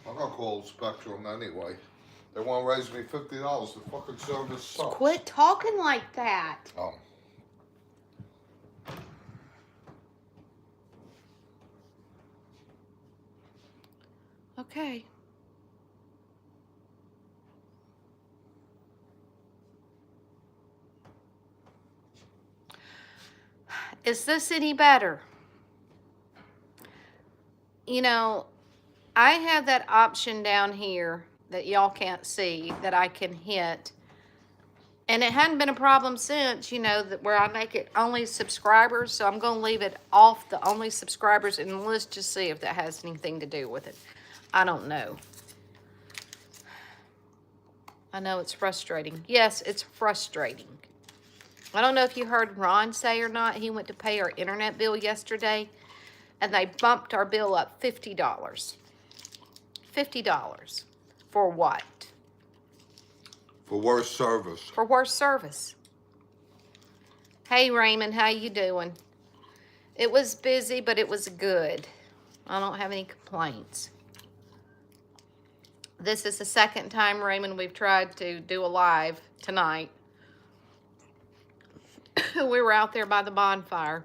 I'm gonna call Spectrum anyway. They want to raise me $50. The fucking service sucks. Quit talking like that. Oh. Okay. Is this any better? You know, I have that option down here that y'all can't see that I can hit. And it hadn't been a problem since, you know, that where I make it only subscribers. So I'm going to leave it off the only subscribers, and let's just see if that has anything to do with it. I don't know. I know it's frustrating. Yes, it's frustrating. I don't know if you heard Ron say or not. He went to pay our internet bill yesterday, and they bumped our bill up $50. $50. For what? For worse service. For worse service. Hey, Raymond, how you doing? It was busy, but it was good. I don't have any complaints. This is the second time, Raymond, we've tried to do a live tonight. We were out there by the bonfire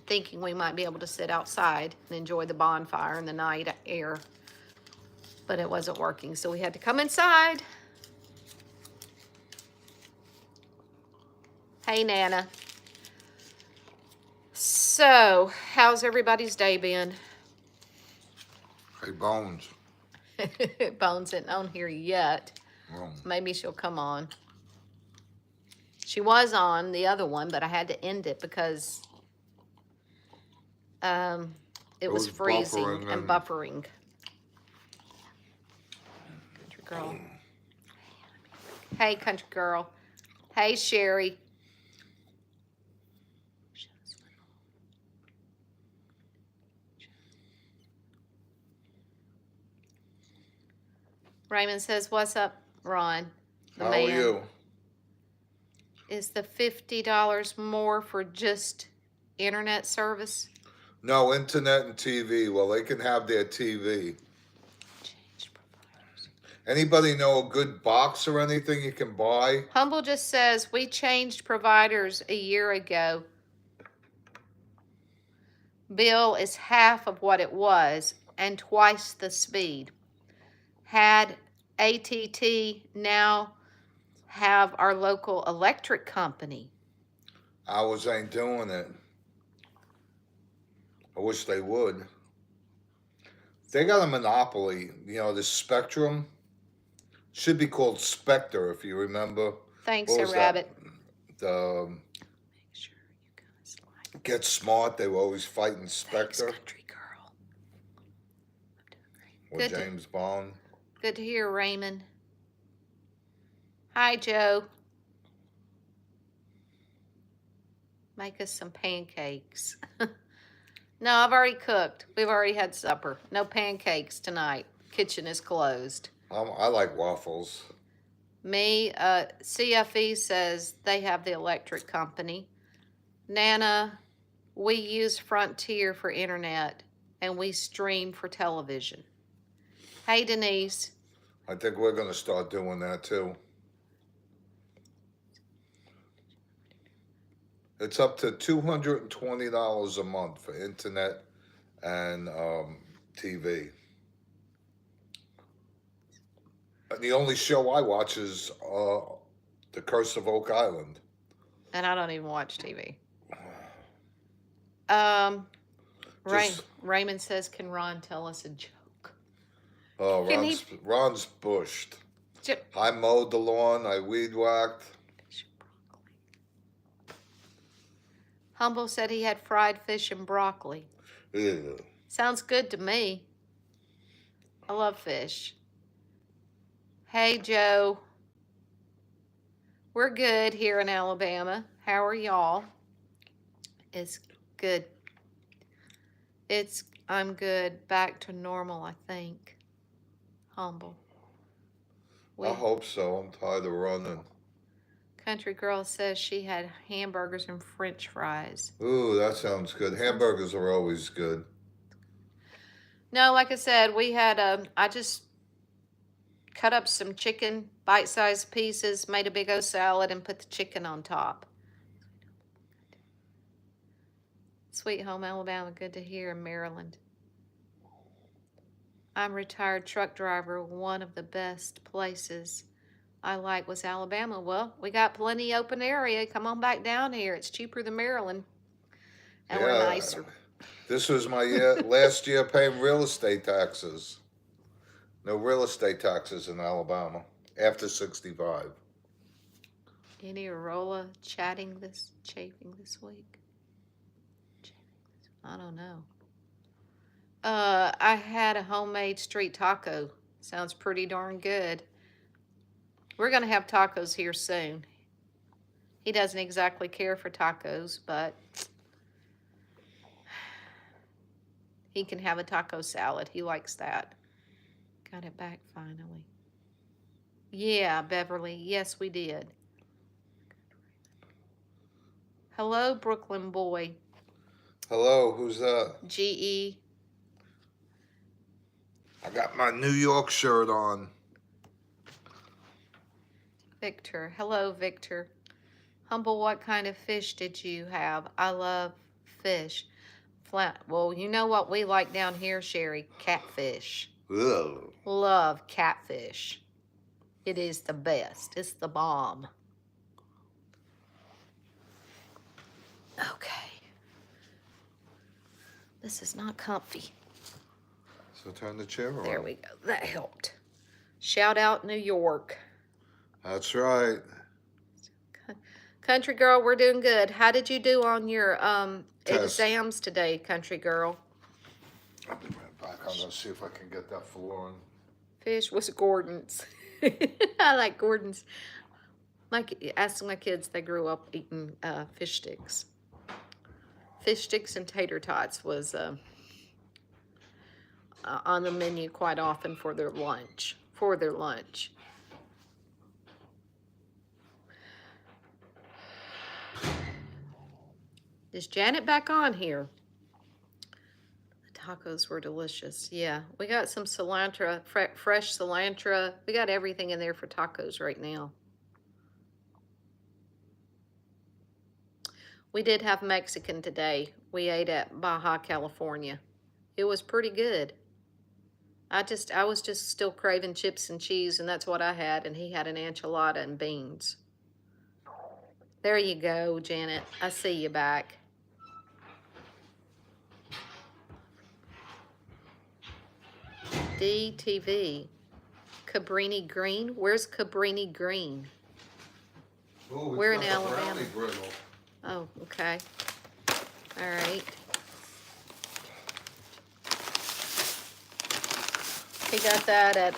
thinking we might be able to sit outside and enjoy the bonfire and the night air, but it wasn't working, so we had to come inside. Hey, Nana. So, how's everybody's day been? Hey, Bones. Bones isn't on here yet. Oh. Maybe she'll come on. She was on the other one, but I had to end it because it was freezing and buffering. Country girl. Hey, country girl. Hey, Sherry. Raymond says, what's up, Ron? The How man. are you? Is the $50 more for just internet service? No, internet and TV. Well, they can have their TV. Change providers. Anybody know a good box or anything you can buy? Humble just says, we changed providers a year ago. Bill is half of what it was and twice the speed. Had ATT, now have our local electric company. Ours ain't doing it. I wish they would. They got a monopoly. You know, the Spectrum should be called Spectre, if you remember. Thanks, Sir Rabbit. The Make sure you guys like Get Smart. They were always fighting Spectre. Thanks, country girl. I'm doing Or great. James Bond. Good to hear, Raymond. Hi, Joe. Make us some pancakes. No, I've already cooked. We've already had supper. No pancakes tonight. Kitchen is closed. I like waffles. Me, CFE says they have the electric company. Nana, we use Frontier for internet, and we stream for television. Hey, Denise. I think we're going to start doing that too. It's up to $220 a month for internet and TV. And the only show I watch is The Curse of Oak Island. And I don't even watch TV. Raymond says, can Ron tell us a joke? Oh, Can Ron's bushed. I mowed the lawn. I weed whacked. Humble said he had fried fish and broccoli. Ew. Sounds good to me. I love fish. Hey, Joe. We're good here in Alabama. How are y'all? It's good. I'm good. Back to normal, I think. Humble. I hope so. I'm tired of running. Country girl says she had hamburgers and French fries. Ooh, that sounds good. Hamburgers are always good. No, like I said, we had I just cut up some chicken, bite-sized pieces, made a big old salad, and put the chicken on top. Sweet home Alabama, good to hear in Maryland. I'm a retired truck driver. One of the best places I like was Alabama. Well, we got plenty open area. Come on back down here. It's cheaper than Maryland, and we're Yeah, nicer. this was my last year paying real estate taxes. No real estate taxes in Alabama after 65. Any Arola chafing this week? I don't know. I had a homemade street taco. Sounds pretty darn good. We're gonna have tacos here soon. He doesn't exactly care for tacos, but he can have a taco salad. He likes that. Got it back finally. Yeah, Beverly. Yes, we did. Hello, Brooklyn boy. Hello, who's that? GE. I got my New York shirt on. Victor. Hello, Victor. Humble, what kind of fish did you have? I love fish. Flat. Well, you know what we like down here, Sherry? Catfish. Ugh. Love catfish. It is the best. It's the bomb. Okay. This is not comfy. So turn the chair on. There we go. That helped. Shout out New York. That's right. Country girl, we're doing good. How did you do on your Test. exams today, country girl? I'll be right back. I'm going to see if I can get that floor on. Fish was Gordon's. I like Gordon's. Ask my kids, they grew up eating fish sticks. Fish sticks and tater tots was on the menu quite often for their lunch. Is Janet back on here? The tacos were delicious. Yeah, we got some cilantro, fresh cilantro. We got everything in there for tacos right now. We did have Mexican today. We ate at Baja, California. It was pretty good. I was just still craving chips and cheese, and that's what I had, and he had an enchilada and beans. There you go, Janet. I see you back. DTV. Cabrini Green? Where's Cabrini Green? Ooh, We're in got the Alabama. brownie brittle. Oh, okay. All right. He got that at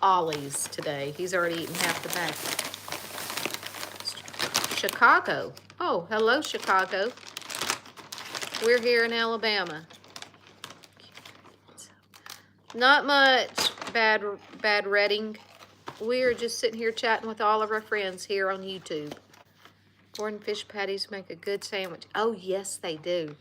Ollie's today. He's already eaten half the bag. Chicago. Oh, hello, Chicago. We're here in Alabama. Not much, bad Reading. We're just sitting here chatting with all of our friends here on YouTube. Gordon fish patties make a good sandwich. Oh, yes, they do.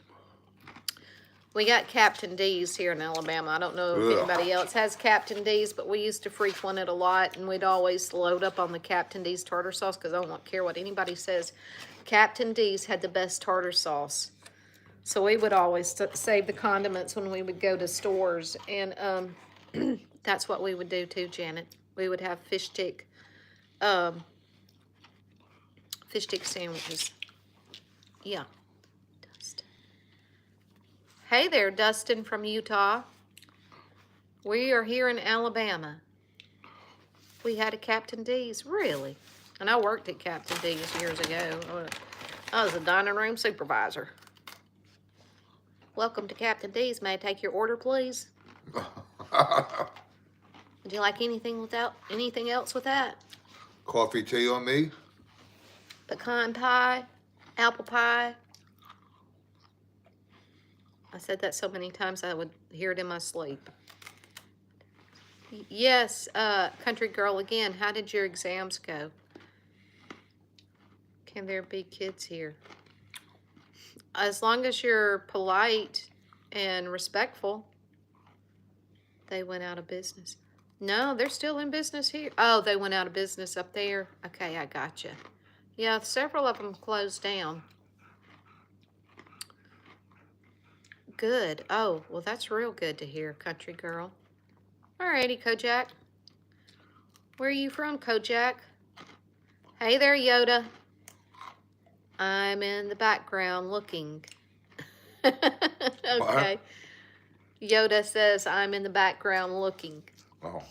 We got Captain D's here in Alabama. I don't know if anybody else has Captain D's, but we used to frequent it a lot, and we'd always load up on the Captain D's tartar sauce because I don't care what anybody says. Captain D's had the best tartar sauce. So we would always save the condiments when we would go to stores, and that's what we would do too, Janet. We would have fish stick sandwiches. Yeah. Dustin. Hey there, Dustin from Utah. We are here in Alabama. We had a Captain D's, really. And I worked at Captain D's years ago. I was a dining room supervisor. Welcome to Captain D's. May I take your order, please? Would you like anything else with that? Coffee, tea on me? Pecan pie, apple pie. I said that so many times I would hear it in my sleep. Yes, country girl again. How did your exams go? Can there be kids here? As long as you're polite and respectful. They went out of business. No, they're still in business here. Oh, they went out of business up there. Okay, I gotcha. Yeah, several of them closed down. Good. Oh, well, that's real good to hear, country girl. Alrighty, Kojak. Where are you from, Kojak? Hey there, Yoda. I'm in the background looking. Okay. What? Yoda says I'm in the background looking. Oh.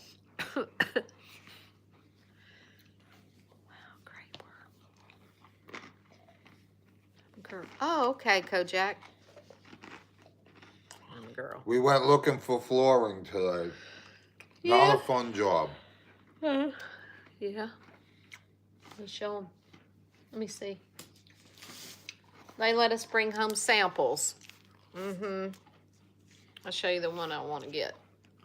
Wow, great work. Girl. Oh, okay, Kojak. Girl. We went looking for flooring today. Not a fun job. Yeah. Let me show them. Let me see. They let us bring home samples. I'll show you the one I want to get.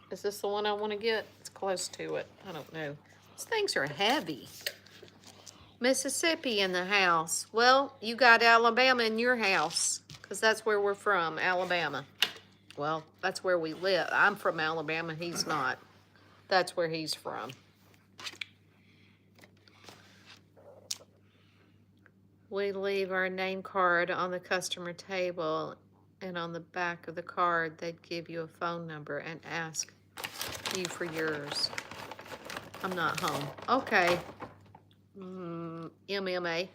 Is this the one I want to get? It's close to it. I don't know. These things are heavy. Mississippi in the house. Well, you got Alabama in your house because that's where we're from, Alabama. Well, that's where we live. I'm from Alabama. He's not. That's where he's from. We leave our name card on the customer table, and on the back of the card, they'd give you a phone number and ask you for yours. I'm not home. Okay. MMA.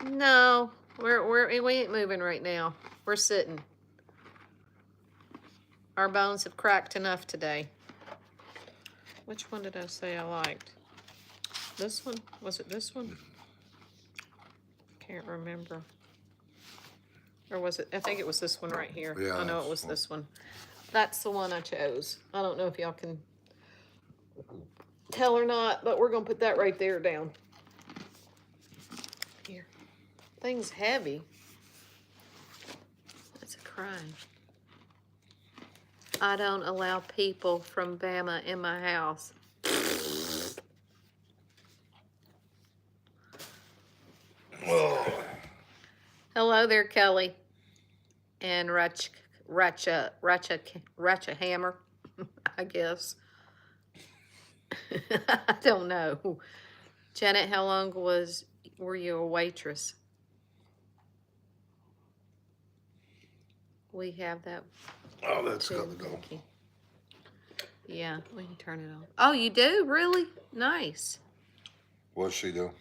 No, we ain't moving right now. We're sitting. Our bones have cracked enough today. Which one did I say I liked? This one? Was it this one? Can't remember. Or was it? I think it was this one right here. Yeah, I know it was this one. That's the one I chose. I don't know if y'all can tell or not, but we're going to put that right there down. Here. Thing's heavy. That's a crime. I don't allow people from Bama in my house. Oh. Hello there, Kelly. And Ratcha Hammer, I guess. I don't know. Janet, how long were you a waitress? We have that. Oh, that's too, got to go. Becky. Yeah, we can turn it on. Oh, you do? Really? Nice. What's she do?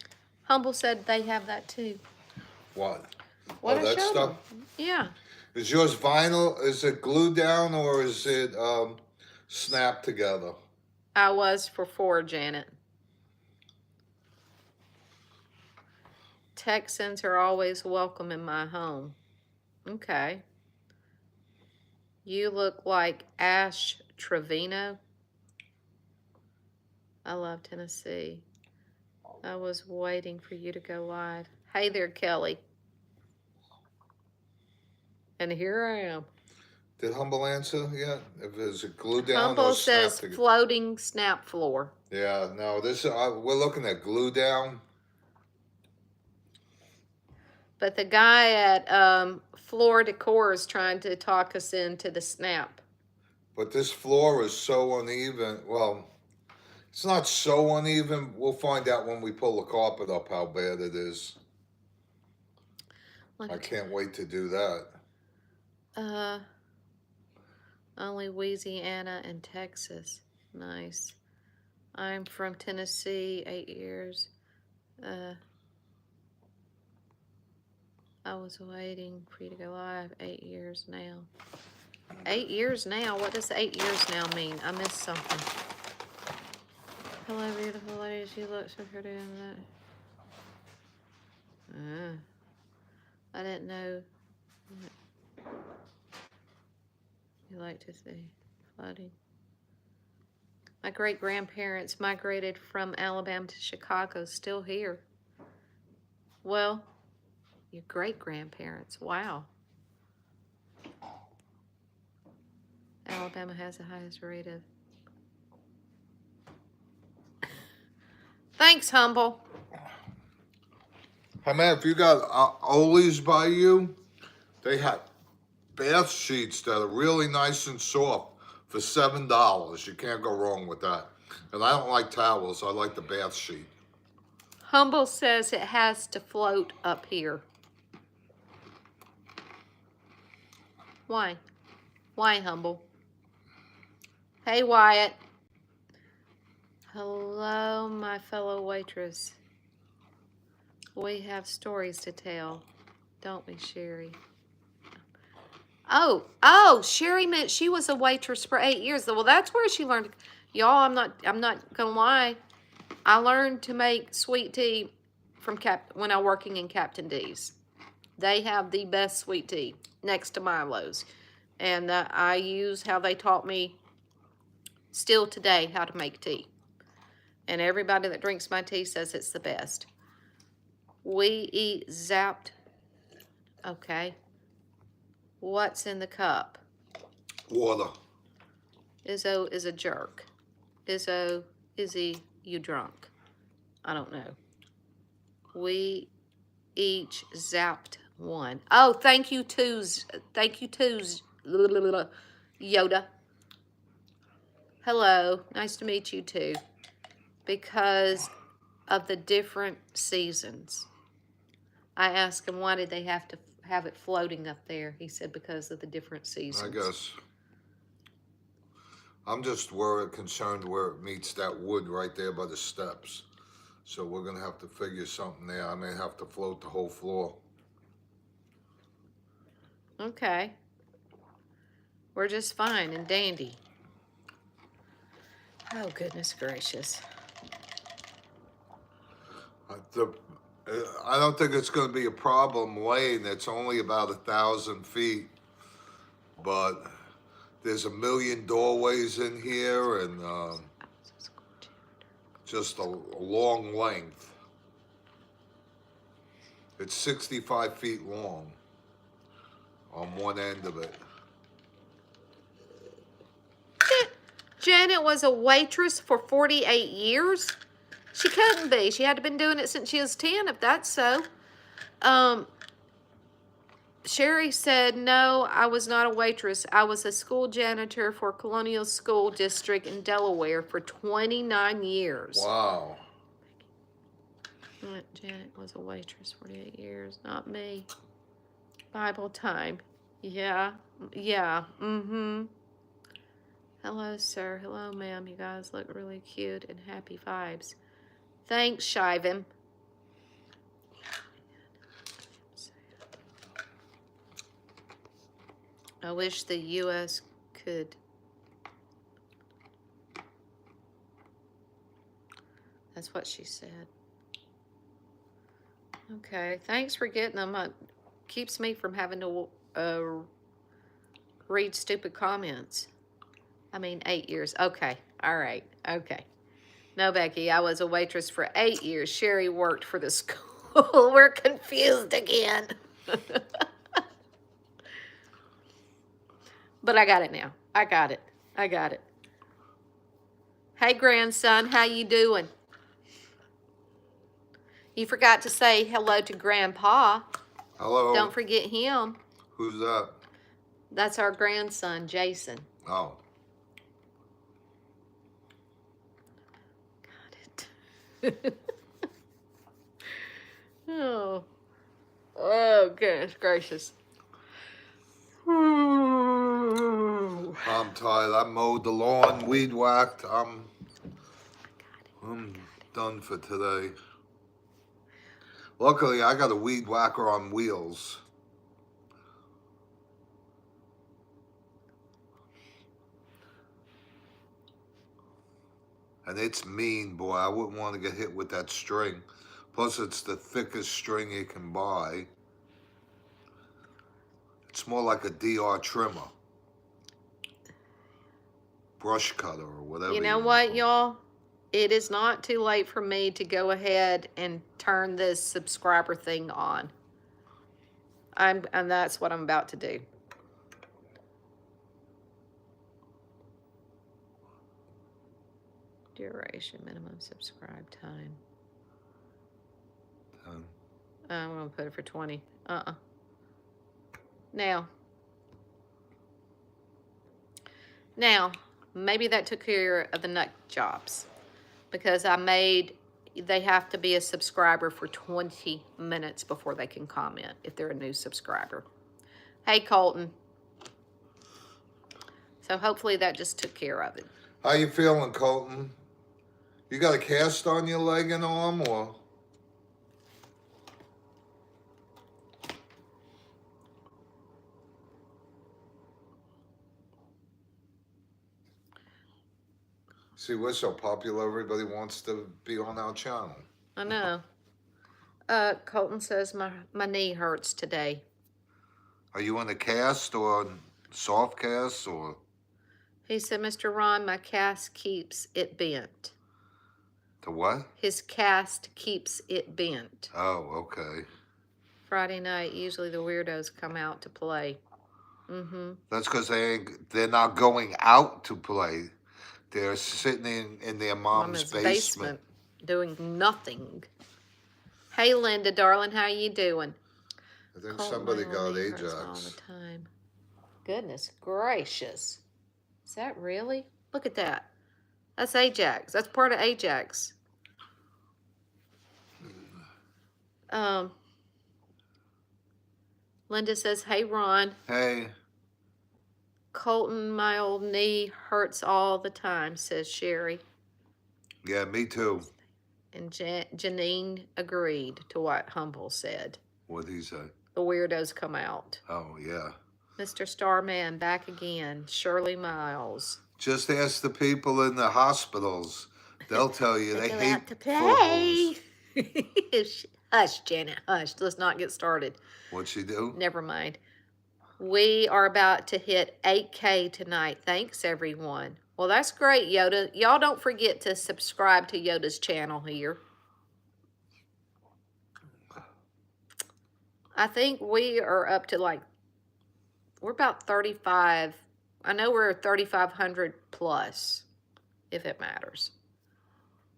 Humble said they have that too. What? What Oh, I that showed stuff? them. Yeah. Is yours vinyl? Is it glued down or is it snapped together? I was for 4, Janet. Texans are always welcome in my home. Okay. You look like Ash Trevino. I love Tennessee. I was waiting for you to go live. Hey there, Kelly. And here I am. Did Humble answer yet? If is it glued down Humble or says snapped together? floating snap floor. Yeah, no. This we're looking at glue down. But the guy at Floor Decor is trying to talk us into the snap. But this floor is so uneven. Well, it's not so uneven. We'll find out when we pull the carpet up how bad it is. I can't wait to do that. Only Louisiana and Texas. Nice. I'm from Tennessee, 8 years. I was waiting for you to go live. 8 years now. 8 years now? What does 8 years now mean? I missed something. Hello, beautiful ladies. You look so pretty in that. I didn't know. You like to see flooding. My great-grandparents migrated from Alabama to Chicago, still here. Well, your great-grandparents, wow. Alabama has the highest rate of... Thanks, Humble. Hey man, if you got Oli's by you, they have bath sheets that are really nice and soft for $7. You can't go wrong with that. And I don't like towels. I like the bath sheet. Humble says it has to float up here. Why? Why, Humble? Hey, Wyatt. Hello, my fellow waitress. We have stories to tell, don't we, Sherry? Oh, Sherry meant she was a waitress for 8 years. Well, that's where she learned. Y'all, I'm not gonna lie. I learned to make sweet tea from when I was working in Captain D's. They have the best sweet tea next to Milo's, and I use how they taught me still today how to make tea. And everybody that drinks my tea says it's the best. We eat zapped. Okay. What's in the cup? Water. Izzo is a jerk. Izzo, Izzy, you drunk? I don't know. We each zapped one. Oh, thank you twos. Thank you twos. Yoda. Hello. Nice to meet you too. Because of the different seasons. I asked him why did they have to have it floating up there. He said because of the different seasons. I guess. I'm just concerned where it meets that wood right there by the steps. So we're going to have to figure something there. I may have to float the whole floor. Okay. We're just fine and dandy. Oh, goodness gracious. I don't think it's going to be a problem laying. It's only about 1,000 feet. But there's 1 million doorways in here and just a long length. It's 65 feet long on one end of it. Janet was a waitress for 48 years? She couldn't be. She had to been doing it since she was 10, if that's so. Sherry said, no, I was not a waitress. I was a school janitor for Colonial School District in Delaware for 29 years. Wow. Janet was a waitress 48 years, not me. Bible time. Yeah. Mm-hmm. Hello, sir. Hello, ma'am. You guys look really cute and happy vibes. Thanks, Shivim. I wish the U.S. could. That's what she said. Okay, thanks for getting them. It keeps me from having to read stupid comments. I mean, 8 years. Okay, all right, okay. No, Becky, I was a waitress for 8 years. Sherry worked for the school. We're confused again. But I got it now. I got it. Hey, grandson, how you doing? You forgot to say hello to Grandpa. Hello. Don't forget him. Who's that? That's our grandson, Jason. Oh. Got it. Oh, goodness gracious. I'm tired. I mowed the lawn, weed whacked. I'm done for today. Luckily, I got a weed whacker on wheels. And it's mean, boy. I wouldn't want to get hit with that string. Plus, it's the thickest string you can buy. It's more like a DR trimmer. Brush cutter or whatever. You know what, y'all? It is not too late for me to go ahead and turn this subscriber thing on. And that's what I'm about to do. Duration, minimum subscribe time. I'm going to put it for 20. Now, Now, maybe that took care of the nut jobs because they have to be a subscriber for 20 minutes before they can comment if they're a new subscriber. Hey, Colton. So hopefully that just took care of it. How you feeling, Colton? You got a cast on your leg and arm, or? See, we're so popular, everybody wants to be on our channel. I know. Colton says my knee hurts today. Are you in a cast or soft cast or? He said, Mr. Ron, my cast keeps it bent. The what? His cast keeps it bent. Oh, okay. Friday night, usually the weirdos come out to play. Mm-hmm. That's because they're not going out to play. They're sitting in their mom's basement. Doing nothing. Hey, Linda, darling, how you doing? I think somebody got Ajax. All the time. Goodness gracious. Is that really? Look at that. That's Ajax. That's part of Ajax. Linda says, hey, Ron. Hey. Colton, my old knee hurts all the time, says Sherry. Yeah, me too. And Janine agreed to what Humble said. What'd he say? The weirdos come out. Oh, yeah. Mr. Starman back again. Shirley Miles. Just ask the people in the hospitals. They'll tell you they hate out to play. Hush, Janet, hush. Let's not get started. What'd she do? Never mind. We are about to hit 8K tonight. Thanks, everyone. Well, that's great, Yoda. Y'all don't forget to subscribe to Yoda's channel here. I think we are up to we're about 35. I know we're 3,500 plus, if it matters.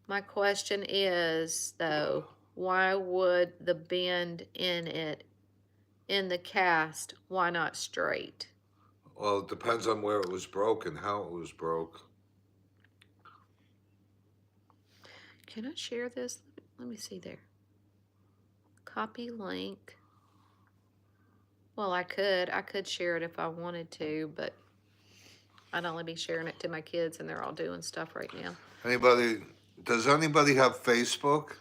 My question is, though, why would the bend in the cast, why not straight? Well, it depends on where it was broken, how it was broke. Can I share this? Let me see there. Copy link. Well, I could share it if I wanted to, but I'd only be sharing it to my kids and they're all doing stuff right now. Does anybody have Facebook?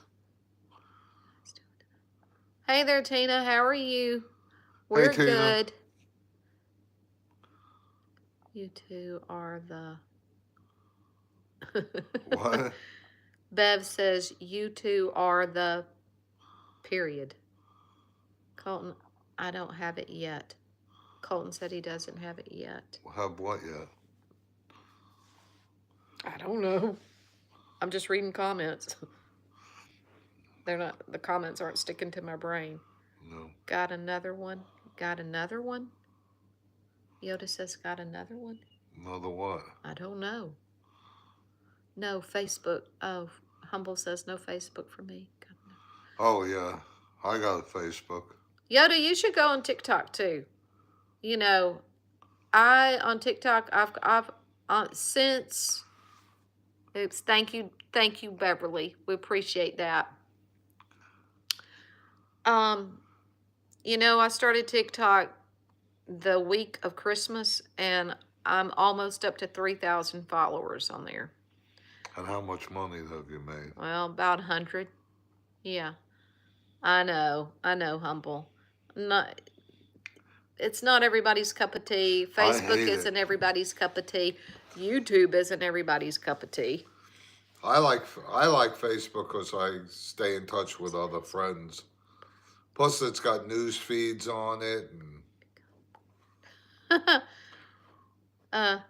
Hey there, Tina. How are you? We're Hey, Tina. good. You two are the... What? Bev says, you two are the... period. Colton, I don't have it yet. Colton said he doesn't have it yet. Have what yet? I don't know. I'm just reading comments. The comments aren't sticking to my brain. No. Got another one? Got another one? Yoda says, got another one? Another what? I don't know. No, Facebook. Oh, Humble says no Facebook for me. Oh, yeah. I got a Facebook. Yoda, you should go on TikTok too. You know, on TikTok, I've since, oops, thank you, Beverly. We appreciate that. You know, I started TikTok the week of Christmas, and I'm almost up to 3,000 followers on there. And how much money have you made? Well, about 100. Yeah. I know, Humble. It's not everybody's cup of tea. Facebook isn't everybody's cup of tea. YouTube isn't everybody's cup of tea. I like Facebook because I stay in touch with other friends. Plus, it's got news feeds on it. And...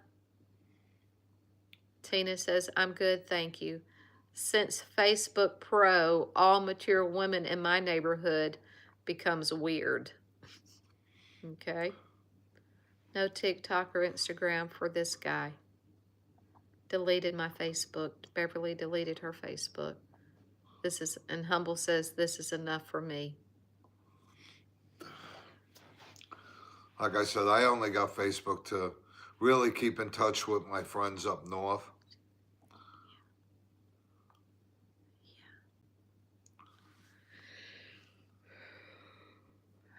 Tina says, I'm good, thank you. Since Facebook Pro, all mature women in my neighborhood becomes weird. Okay. No TikTok or Instagram for this guy. Deleted my Facebook. Beverly deleted her Facebook. And Humble says, this is enough for me. Like I said, I only got Facebook to really keep in touch with my friends up north.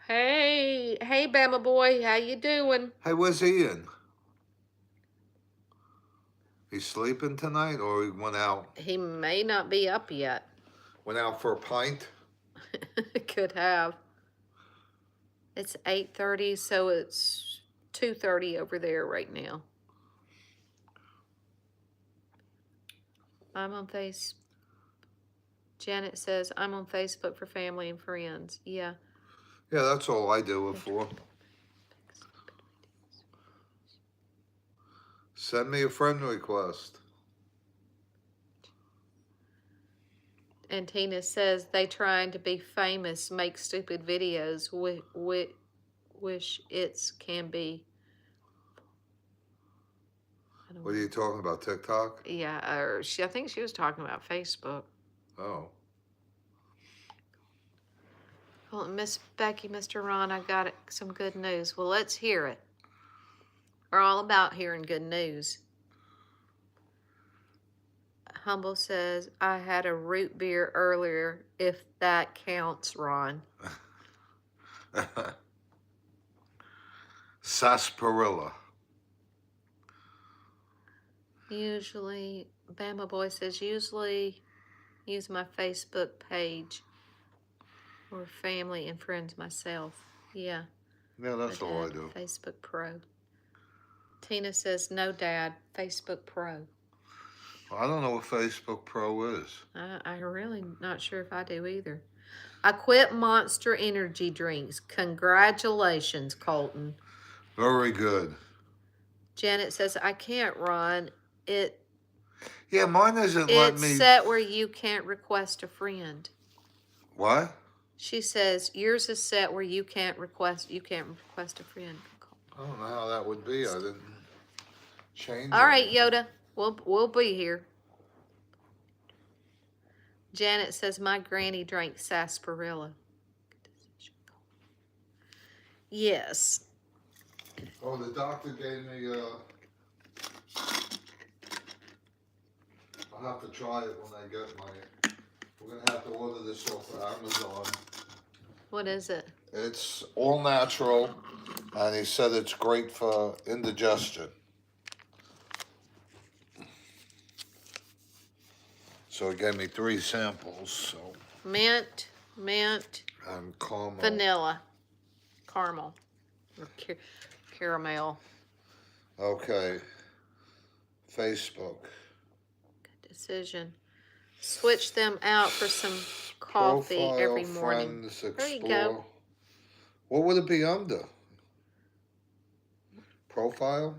Hey, Bama boy, how you doing? Hey, where's Ian? He's sleeping tonight, or he went out? He may not be up yet. Went out for a pint? Could have. It's 8:30, so it's 2:30 over there right now. I'm on Face. Janet says, I'm on Facebook for family and friends. Yeah. Yeah, that's all I do it for. Send me a friend request. And Tina says, they trying to be famous, make stupid videos. Wish it's can be. What are you talking about, TikTok? Yeah, or I think she was talking about Facebook. Oh. Well, Miss Becky, Mr. Ron, I got some good news. Well, let's hear it. We're all about hearing good news. Humble says, I had a root beer earlier, if that counts, Ron. Sarsaparilla. Usually, Bama Boy says, usually use my Facebook page or family and friends myself. Yeah. Yeah, that's all I do. Facebook Pro. Tina says, no, Dad, Facebook Pro. I don't know what Facebook Pro is. I really not sure if I do either. I quit Monster Energy drinks. Congratulations, Colton. Very good. Janet says, I can't run. Yeah, mine isn't letting me. It's set where you can't request a friend. What? She says, yours is set where you can't request a friend. I don't know how that would be. I didn't change All right, anything. Yoda. We'll be here. Janet says, my granny drank sarsaparilla. Yes. Oh, the doctor gave me, I'll have to try it when I get my, we're going to have to order this off of Amazon. What is it? It's all natural, and he said it's great for indigestion. So he gave me 3 samples, so. Mint, And caramel. vanilla, caramel, or caramel. Okay. Facebook. Good decision. Switch them out for some coffee Profile, every morning. Friends, There you explore. go. What would it be under? Profile?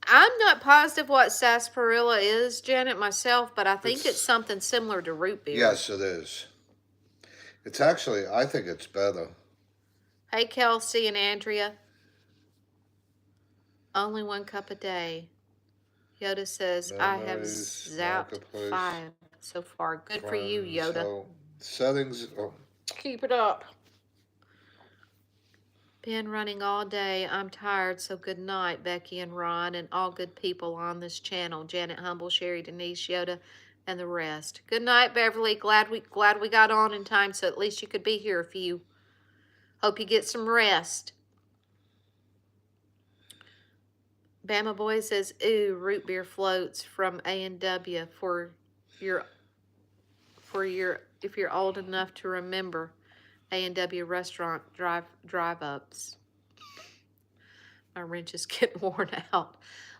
I'm not positive what sarsaparilla is, Janet, myself, but I think it's something similar to root beer. Yes, it is. It's actually, I think it's better. Hey, Kelsey and Andrea. Only 1 cup a day. Yoda says, I have zapped 5 so far. Good for you, Yoda. So, settings. Oh. Keep it up. Been running all day. I'm tired, so good night, Becky and Ron, and all good people on this channel. Janet, Humble, Sherry, Denise, Yoda, and the rest. Good night, Beverly. Glad we got on in time, so at least you could be here a few. Hope you get some rest. Bama Boy says, ooh, root beer floats from A&W if you're old enough to remember A&W restaurant drive-ups. My wrench is getting worn out.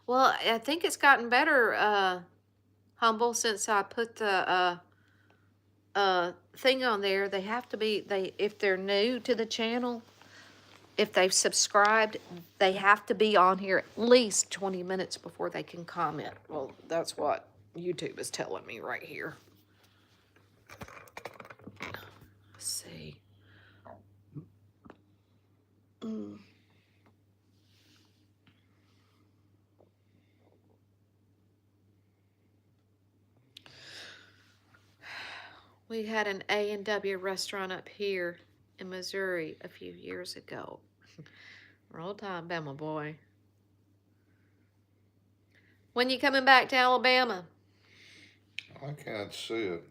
Well, I think it's gotten better, Humble, since I put the thing on there. They have to be, if they're new to the channel, if they've subscribed, they have to be on here at least 20 minutes before they can comment. Well, that's what YouTube is telling me right here. Let's see. We had an A&W restaurant up here in Missouri a few years ago. Roll Tide, Bama Boy. When you coming back to Alabama? I can't see it.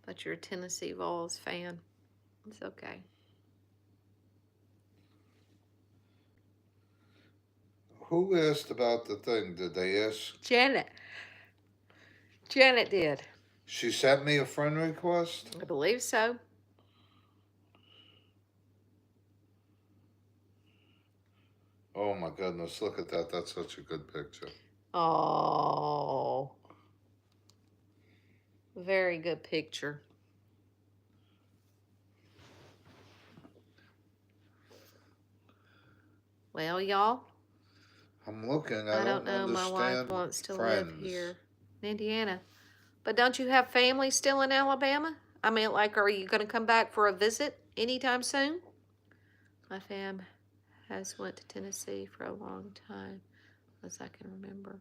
But you're a Tennessee Vols fan. It's okay. Who asked about the thing? Did they ask? Janet. Janet did. She sent me a friend request? I believe so. Oh my goodness, look at that. That's such a good picture. Oh. Very good picture. Well, y'all. I'm looking. I I don't don't know. My wife understand wants to friends. live here in Indiana. But don't you have family still in Alabama? I mean, like, are you going to come back for a visit anytime soon? My fam has went to Tennessee for a long time, as I can remember.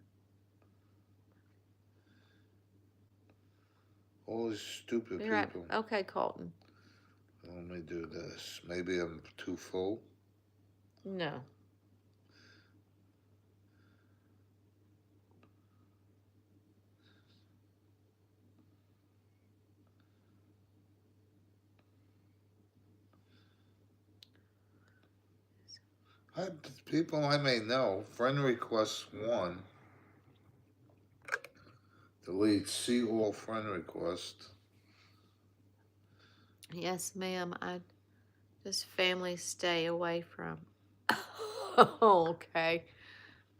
All these stupid You're right. people. Okay, Colton. Let me do this. Maybe I'm too full. No. People I may know. Friend request 1. Delete. See all friend requests. Yes, ma'am. I just family stay away from. Okay.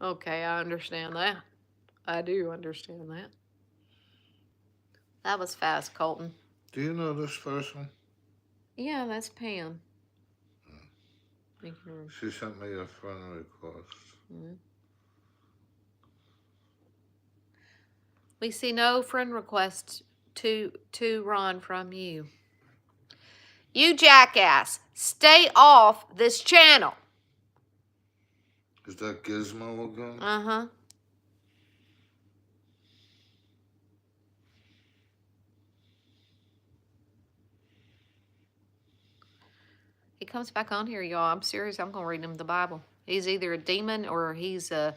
Okay, I understand that. I do understand that. That was fast, Colton. Do you know this person? Yeah, that's Pam. Thank you. She sent me a friend request. Mm-hmm. We see no friend requests to Ron from you. You jackass, stay off this channel. Is that Gizmo again? Uh-huh. He comes back on here, y'all. I'm serious. I'm going to read him the Bible. He's either a demon or he's a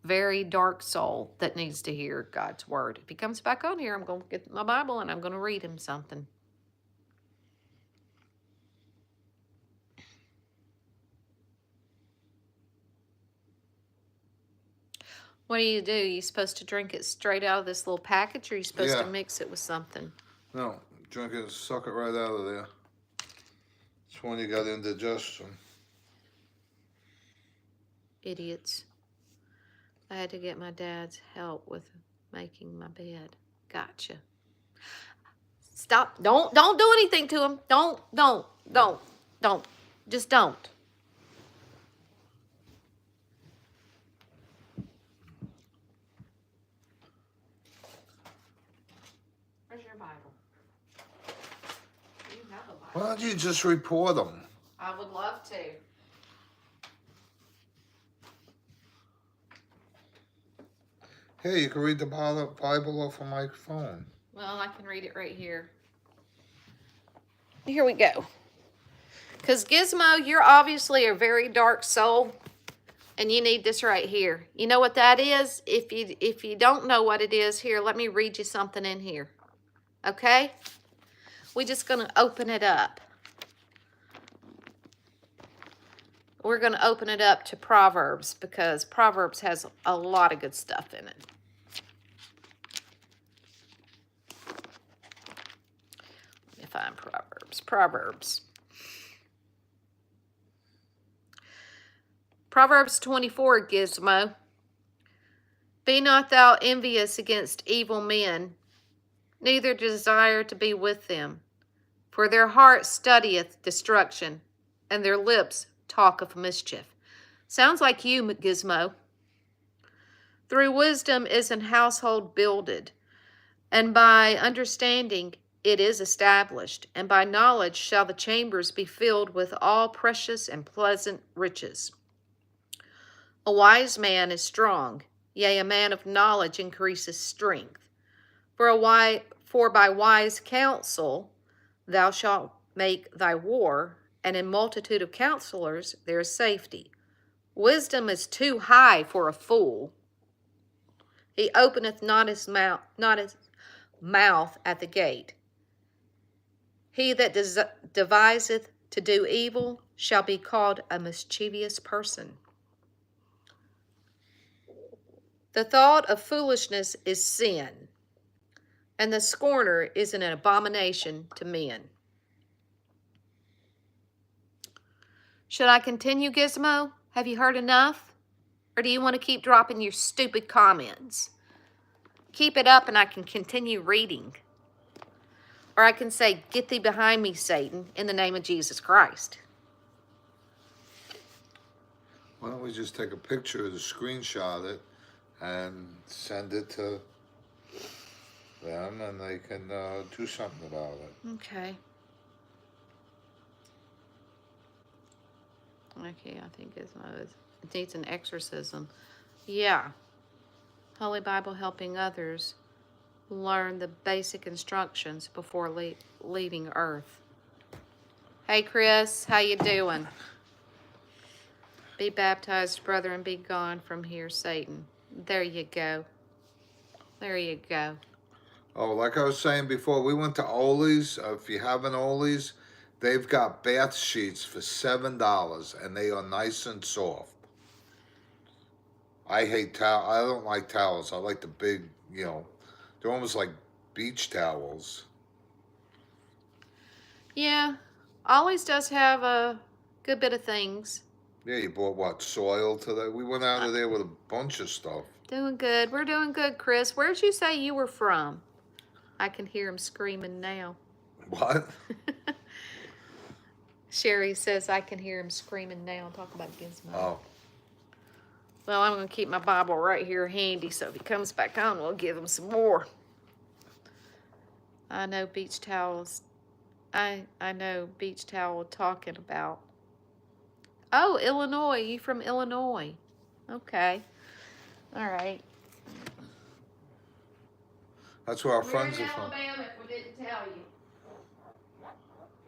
very dark soul that needs to hear God's word. If he comes back on here, I'm going to get my Bible and I'm going to read him something. What do? You're supposed to drink it straight out of this little package, or are you supposed to mix it with something? No, drink it, suck it right out of there. It's when you got indigestion. Idiots. I had to get my dad's help with making my bed. Gotcha. Stop. Don't do anything to him. Don't. Just don't. Where's your Bible? You have a Bible. Why don't you just report them? I would love to. Hey, you can read the Bible off of my phone. Well, I can read it right here. Here we go. Because Gizmo, you're obviously a very dark soul, and you need this right here. You know what that is? If you don't know what it is, here, let me read you something in here. Okay? We're just going to open it up. We're going to open it up to Proverbs, because Proverbs has a lot of good stuff in it. Let me find Proverbs. Proverbs 24, Gizmo. Be not thou envious against evil men, neither desire to be with them. For their heart studieth destruction, and their lips talk of mischief. Sounds like you, Gizmo. Through wisdom is an household builded, and by understanding it is established, and by knowledge shall the chambers be filled with all precious and pleasant riches. A wise man is strong, yea, a man of knowledge increases strength. For by wise counsel thou shalt make thy war, and in multitude of counselors there is safety. Wisdom is too high for a fool. He openeth not his mouth at the gate. He that deviseth to do evil shall be called a mischievous person. The thought of foolishness is sin, and the scorner is an abomination to men. Should I continue, Gizmo? Have you heard enough? Or do you want to keep dropping your stupid comments? Keep it up and I can continue reading. Or I can say, get thee behind me, Satan, in the name of Jesus Christ. Why don't we just take a picture of the screenshot it and send it to them and they can do something about it. Okay. Okay, I think it needs an exorcism. Yeah. Holy Bible helping others learn the basic instructions before leaving Earth. Hey, Chris, how you doing? Be baptized, brother, and be gone from here, Satan. There you go. There you go. Oh, like I was saying before, we went to Ollie's. If you have an Ollie's, they've got bath sheets for $7, and they are nice and soft. I hate towel. I don't like towels. I like the big, they're almost like beach towels. Yeah, Ollie's does have a good bit of things. Yeah, you bought what, soil today? We went out of there with a bunch of stuff. Doing good. We're doing good, Chris. Where'd you say you were from? I can hear him screaming now. What? Sherry says I can hear him screaming now. Talk about Gizmo. Oh. Well, I'm going to keep my Bible right here handy, so if he comes back on, we'll give him some more. I know beach towels. I know beach towel talking about. Oh, Illinois. You from Illinois? Okay. All right. That's where our friends are from. Alabama, if we didn't tell you.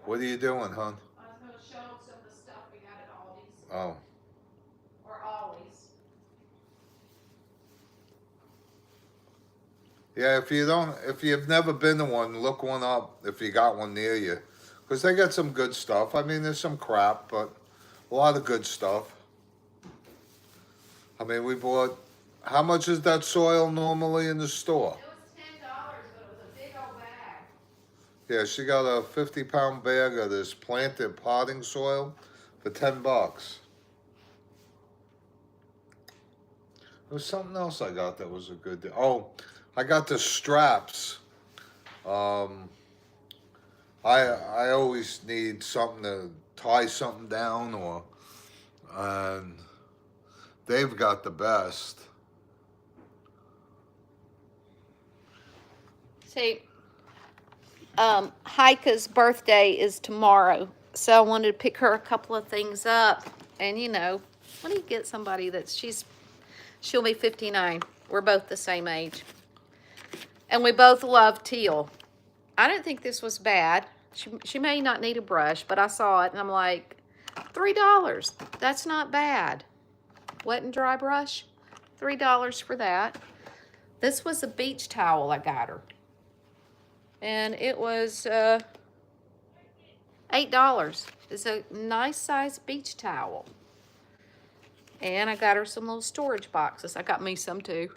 What are you doing, hon? I was going to show them some of the stuff we got at Aldi's. Oh. Or Ollie's. Yeah, if you've never been to one, look one up if you got one near you. Because they got some good stuff. I mean, there's some crap, but a lot of good stuff. I mean, we bought, how much is that soil normally in the store? It was $10, but it was a big old bag. Yeah, she got a 50-pound bag of this planted potting soil for $10. There was something else I got that was a good deal. Oh, I got the straps. I always need something to tie something down and they've got the best. See, Heike's birthday is tomorrow, so I wanted to pick her a couple of things up. And when you get somebody she'll be 59. We're both the same age. And we both love teal. I didn't think this was bad. She may not need a brush, but I saw it and I'm like, $3. That's not bad. Wet and dry brush, $3 for that. This was a beach towel I got her. And it was $8. It's a nice size beach towel. And I got her some little storage boxes. I got me some too.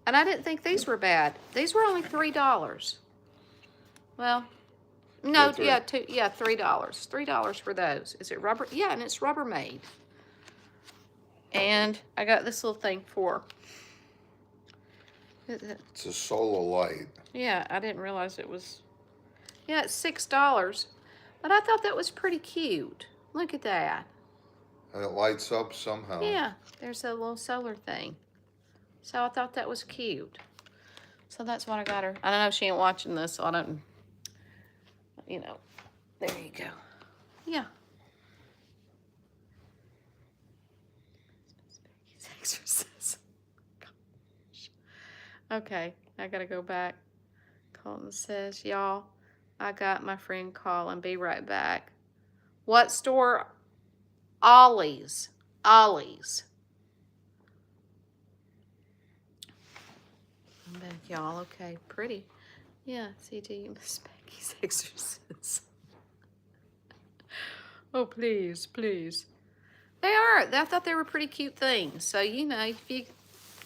And I didn't think these were bad. These were only $3. Well, no, yeah, $3. $3 for those. Is it rubber? Yeah, and it's Rubbermaid. And I got this little thing for her. It's a solar light. Yeah, I didn't realize it was. Yeah, it's $6. But I thought that was pretty cute. Look at that. And it lights up somehow. Yeah, there's a little solar thing. So I thought that was cute. So that's what I got her. I don't know if she ain't watching this, so I don't, there you go. Yeah. Exorcism. Gosh. Okay, I gotta go back. Colton says, y'all, I got my friend calling. Be right back. What store? Ollie's. Ollie's. I'm back, y'all. Okay, pretty. Yeah, CT, Miss Becky's exercise. Oh, please, please. They are. I thought they were pretty cute things. So, you know, if you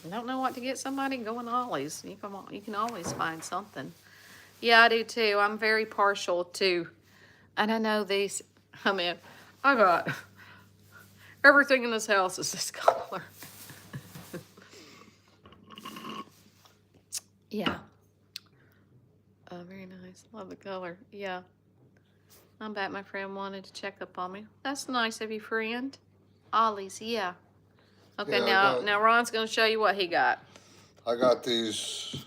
don't know what to get somebody, go in Ollie's. You can always find something. Yeah, I do too. I'm very partial to, and I know these, I mean, I got everything in this house is this color. Yeah. Oh, very nice. Love the color. Yeah. I'm back. My friend wanted to check up on me. That's nice of you, friend. Ollie's, yeah. Okay, Yeah, now Ron's going to show you what he got. I got these.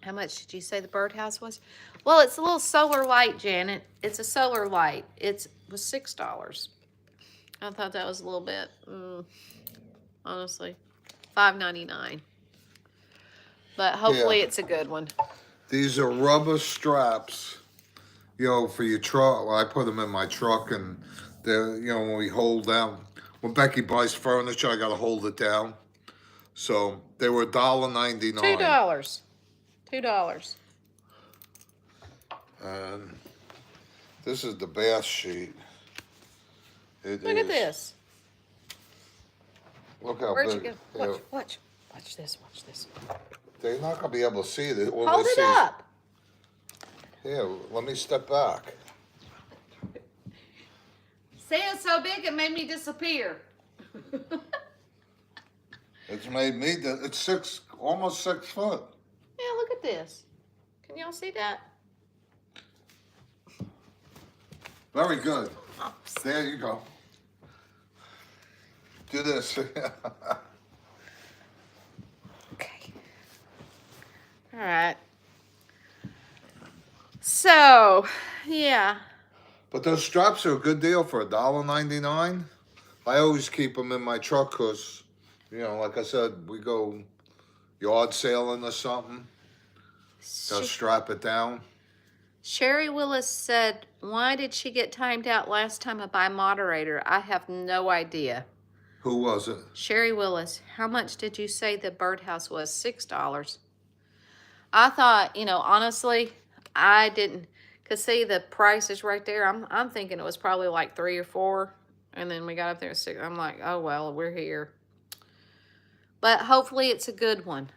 How much did you say the birdhouse was? Well, it's a little solar light, Janet. It's a solar light. It was $6. I thought that was a little bit, honestly, $5.99. But hopefully it's a good one. These are rubber straps, you know, for your truck. Well, I put them in my truck, and they're, you know, when we hold down. When Becky buys furniture, I gotta hold it down. So they were $1.99. $2. And this is the bath sheet. Look at this. Look how Where'd big. you go? Watch this. Watch this. They're not gonna be able to see it. Hold it up. Here, let me step back. See, it's so big it made me disappear. It's made me. It's almost 6 foot. Yeah, look at this. Can y'all see that? Very good. There you go. Do this. Okay. All right. So, yeah. But those straps are a good deal for $1.99. I always keep them in my truck because, you know, like I said, we go yard sailing or something. Gotta strap it down. Sherry Willis said, why did she get timed out last time by moderator? I have no idea. Who was it? Sherry Willis, how much did you say the birdhouse was? $6. I thought, you know, honestly, I didn't, cause see the price is right there. I'm thinking it was probably like 3 or 4, and then we got up there at 6. I'm like, oh well, we're here. But hopefully it's a good one.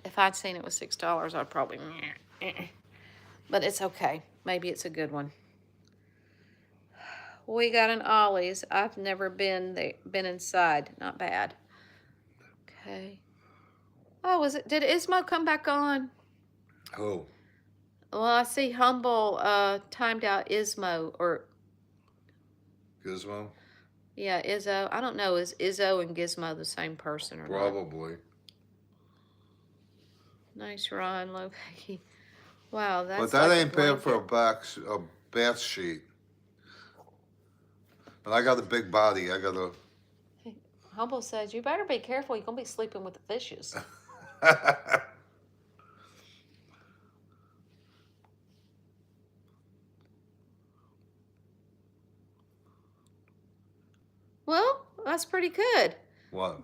If I'd seen it was $6, I'd probably, but it's okay. Maybe it's a good one. We got an Ollie's. I've never been inside. Not bad. Okay. Oh, did Ismo come back on? Who? Well, I see Humble timed out Ismo or Gizmo? yeah, Izzo. I don't know. Is Izzo and Gizmo the same person or Probably. not? Nice, Ron. Low Becky. Wow, that's. But that like ain't bad for a bath sheet. But I got a big body. I got a. Humble says you better be careful. You're gonna be sleeping with the fishes. Well, that's pretty good. What?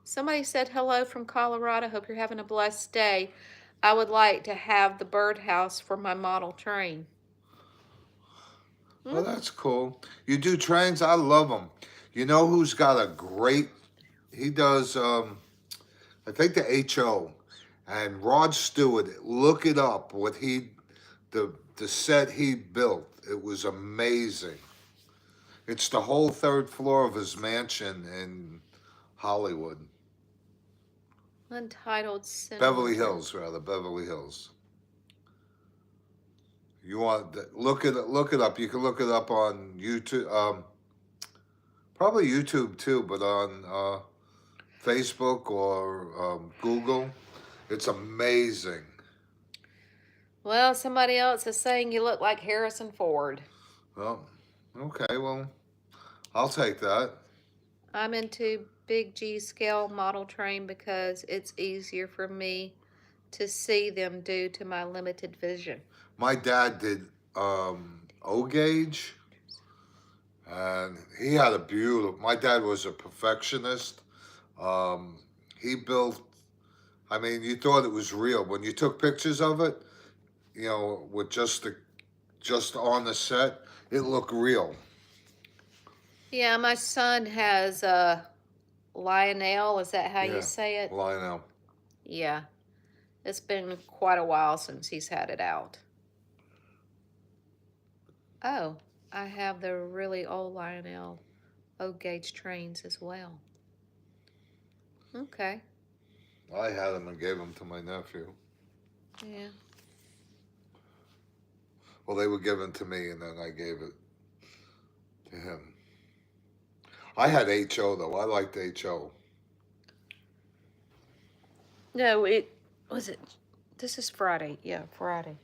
Somebody said hello from Colorado. Hope you're having a blessed day. I would like to have the birdhouse for my model train. Well, that's cool. You do trains? I love them. You know who's got a great... He does, I think the HO. And Rod Stewart, look it up. What the set he built. It was amazing. It's the whole 3rd floor of his mansion in Hollywood. Untitled Cinema. Beverly Hills. You want look it up. You can look it up on YouTube. Probably YouTube too, but on Facebook or Google. It's amazing. Well, somebody else is saying you look like Harrison Ford. Well, okay. Well, I'll take that. I'm into big G scale model train because it's easier for me to see them due to my limited vision. My dad did O gauge, and he had a beautiful. My dad was a perfectionist. Um, he built. I mean, you thought it was real when you took pictures of it. You know, with just on the set, it looked real. Yeah, my son has a Lionel. Is that how you Yeah, say it? Lionel. Yeah, it's been quite a while since he's had it out. Oh, I have the really old Lionel O gauge trains as well. Okay. I had them and gave them to my nephew. Yeah. Well, they were given to me, and then I gave it to him. I had HO though. I liked HO. No, it was it. This is Friday. Yeah, Friday.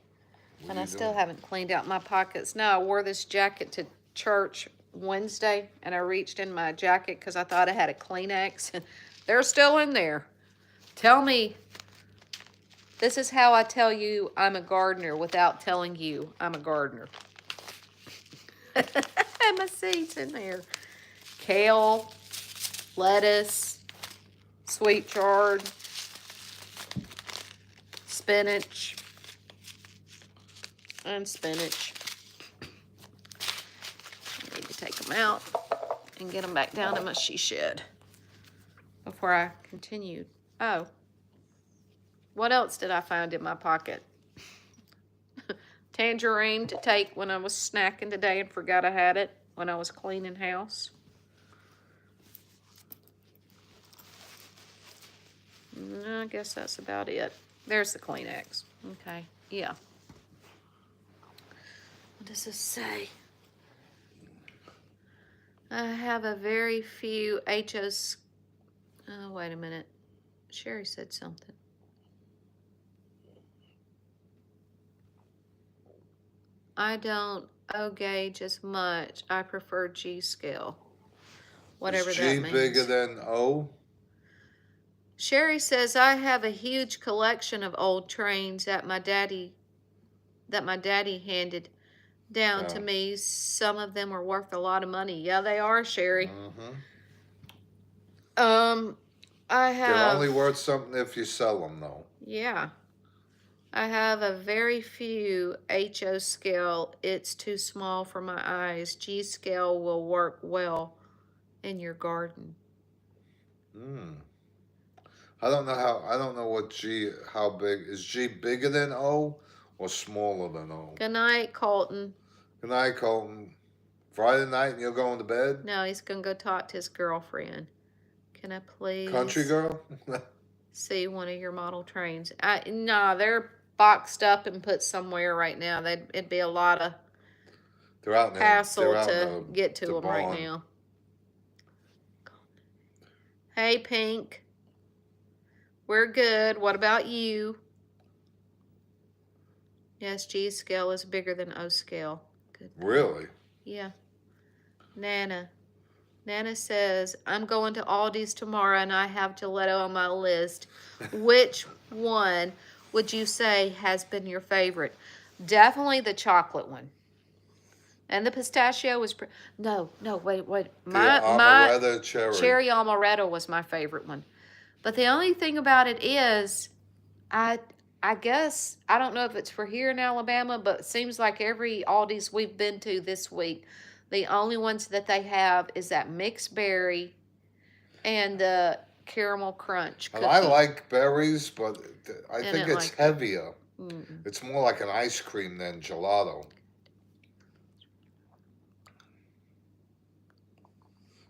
What And are I you still doing? haven't cleaned out my pockets. No, I wore this jacket to church Wednesday, and I reached in my jacket because I thought I had a Kleenex, and they're still in there. Tell me, this is how I tell you I'm a gardener without telling you I'm a gardener. And my seeds in there. Kale, lettuce, sweet chard, spinach, and spinach. I need to take them out and get them back down in my she shed before I continued. Oh, what else did I find in my pocket? Tangerine to take when I was snacking today and forgot I had it when I was cleaning house. I guess that's about it. There's the Kleenex. Okay, yeah. What does this say? I have a very few HOs. Oh, wait a minute. Sherry said something. I don't O gauge as much. I prefer G scale. Is Whatever that G bigger means. than O? Sherry says I have a huge collection of old trains that my daddy handed down to No. me. Some of them are worth a lot of money. Yeah, they are, Sherry. Mm-hmm. Um, I They're have, only worth something if you sell them, though. yeah, I have a very few HO scale. It's too small for my eyes. G scale will work well in your garden. Hmm. I don't know what G. How big is G? Bigger than O or smaller than O? Good night, Colton. Good night, Colton. Friday night and you're going to bed. No, he's gonna go talk to his girlfriend. Can I Country please girl. see one of your model trains? Nah, they're boxed up and put somewhere right now. It'd be a lot of They're out in hassle they're out in to get to the them right barn. now. Hey, Pink. We're good. What about you? Yes, G scale is bigger than O scale. Good. Really? Yeah. Nana. Nana says, I'm going to Aldi's tomorrow and I have gelato on my list. Which one would you say has been your favorite? Definitely the chocolate one. And the pistachio was no, wait. The My amaretto cherry. cherry amaretto was my favorite one. But the only thing about it is I I guess I don't know if it's for here in Alabama, but it seems like every Aldi's we've been to this week, the only ones that they have is that mixed berry and the caramel crunch And I cookie. like berries, but I I think didn't it's like that. heavier. Mm-mm. It's more like an ice cream than gelato.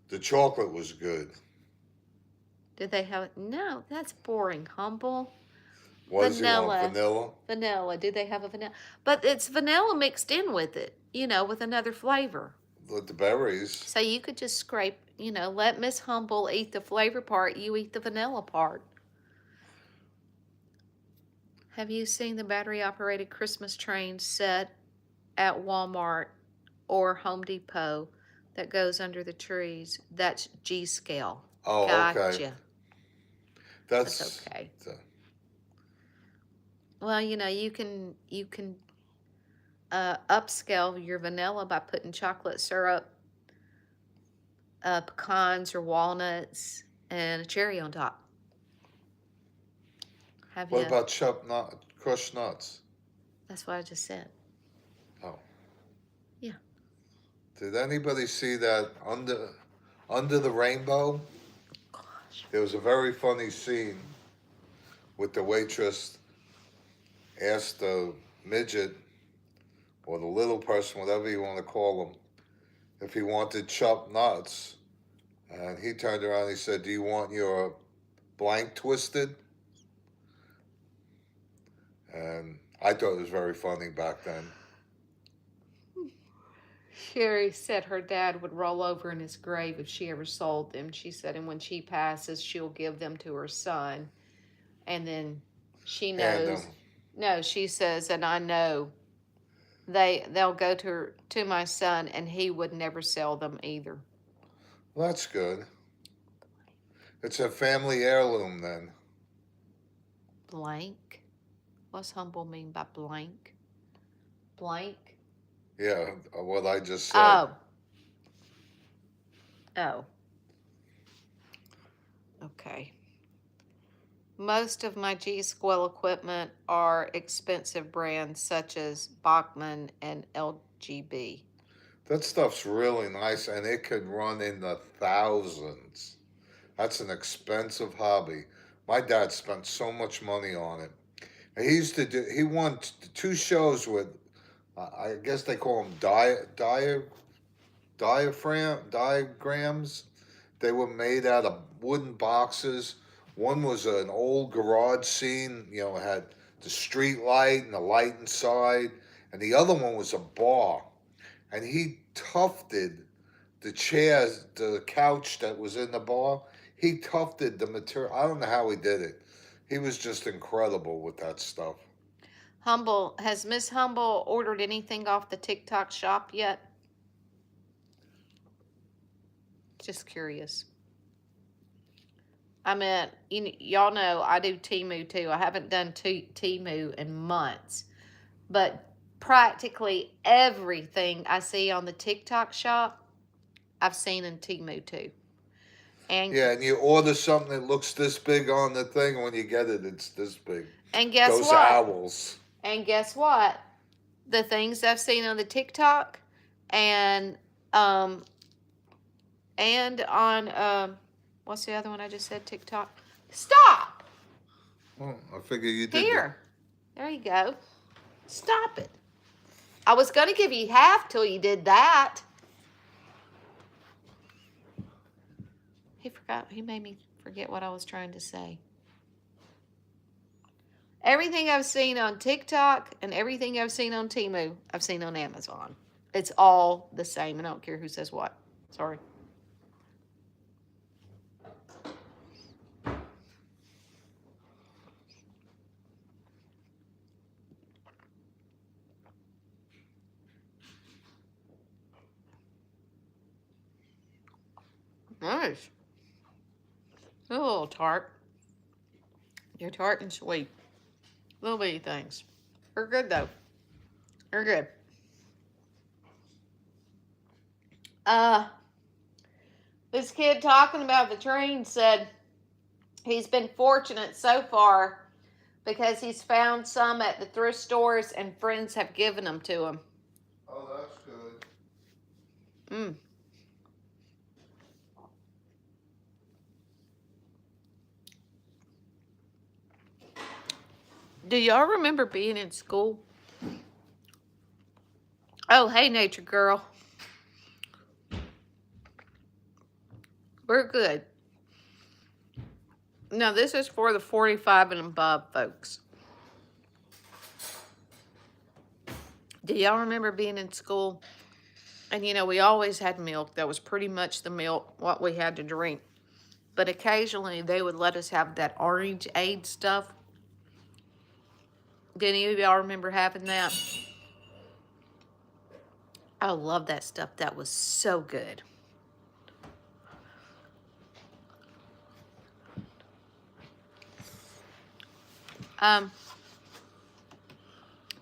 The chocolate was good. Did they have it? No, that's boring. Humble. What does he want? Vanilla. Vanilla? Vanilla. Do they have a vanilla? But it's vanilla mixed in with it, with another flavor. With the berries. So you could just scrape, let Miss Humble eat the flavor part, you eat the vanilla part. Have you seen the battery operated Christmas train set at Walmart or Home Depot that goes under the trees? That's G scale. Oh, Gotcha. okay. That's okay. Well, you can upscale your vanilla by putting chocolate syrup pecans or walnuts, and a cherry on top. Have What you? about chopped nut, crushed nuts? That's what I just said. Oh, Yeah. did anybody see that under the rainbow? Gosh. There was a very funny scene with the waitress asked the midget or the little person, whatever you want to call him, if he wanted chopped nuts, and he turned around and he said, "Do you want your blank twisted?" And I thought it was very funny back then. Sherry said her dad would roll over in his grave if she ever sold them. She said, and when she passes, she'll give them to her son. And then she Hand them. knows. No, she says, and I know they'll go to my son, and he would never sell them either. Well, that's good. It's a family heirloom then. Blank. What's humble mean by blank? Blank. Yeah, what I just said. Oh. Oh. Okay. Most of my G Squill equipment are expensive brands such as Bachmann and LGB. That stuff's really nice and it could run in the thousands. That's an expensive hobby. My dad spent so much money on it. And he won two shows with, I guess they call them diagrams. They were made out of wooden boxes. One was an old garage scene, it had the street light and the light inside. And the other one was a bar. And he tufted the chairs, the couch that was in the bar. He tufted the material. I don't know how he did it. He was just incredible with that stuff. Humble, has Miss Humble ordered anything off the TikTok shop yet? Just curious. I mean, y'all know I do Temu too. I haven't done Temu in months. But practically everything I see on the TikTok shop, I've seen in Temu too. And Yeah, and you order something that looks this big on the thing, and when you get it, it's this big. and guess Those what? owls. And guess what? The things I've seen on the TikTok and on what's the other one I just said? TikTok. Stop. Oh, I figure you did. Here. There you go. Stop it. I was going to give you half till you did that. He made me forget what I was trying to say. Everything I've seen on TikTok and everything I've seen on Temu, I've seen on Amazon. It's all the same. I don't care who says what. Sorry. Nice. A little tart. You're tart and sweet. Little bitty things. They're good though. They're good. This kid talking about the train said he's been fortunate so far because he's found some at the thrift stores and friends have given them to him. Oh, that's good. Mm. Do y'all remember being in school? Oh, hey, nature girl. We're good. Now, this is for the 45 and above folks. Do y'all remember being in school? And, we always had milk. That was pretty much the milk, what we had to drink. But occasionally, they would let us have that orange aid stuff. Did any of y'all remember having that? I love that stuff. That was so good.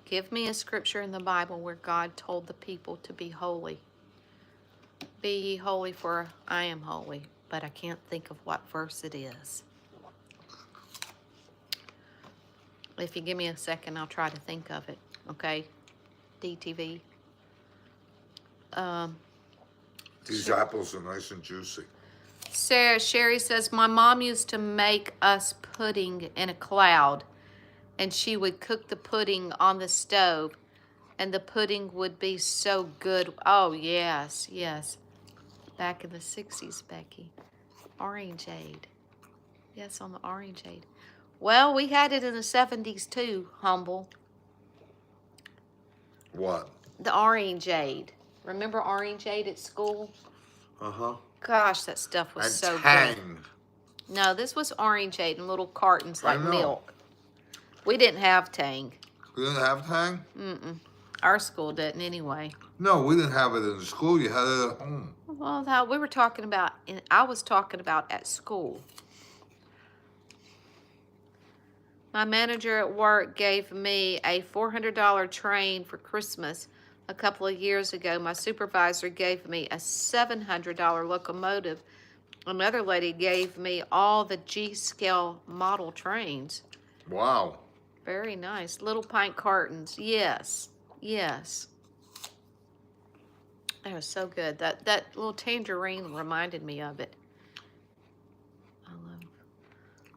Give me a scripture in the Bible where God told the people to be holy. Be ye holy, for I am holy. But I can't think of what verse it is. If you give me a second, I'll try to think of it. Okay? DTV. These apples are nice and juicy. Sherry says, my mom used to make us pudding in a cloud, and she would cook the pudding on the stove, and the pudding would be so good. Oh, yes, yes. Back in the 60s, Becky. Orangeade. Yes, on the Orangeade. Well, we had it in the 70s too, Humble. What? The Orangeade. Remember Orangeade at school? Uh-huh. Gosh, that stuff was And so Tang. good. No, this was Orangeade in little cartons I like know. milk. We didn't have Tang. We didn't have Tang? Mm-mm. Our school didn't anyway. No, we didn't have it in school. You had it at home. Well, we were talking about, I was talking about at school. My manager at work gave me a $400 train for Christmas a couple of years ago. My supervisor gave me a $700 locomotive. Another lady gave me all the G-scale model trains. Wow. Very nice. Little pint cartons. Yes. Yes. That was so good. That little tangerine reminded me of it.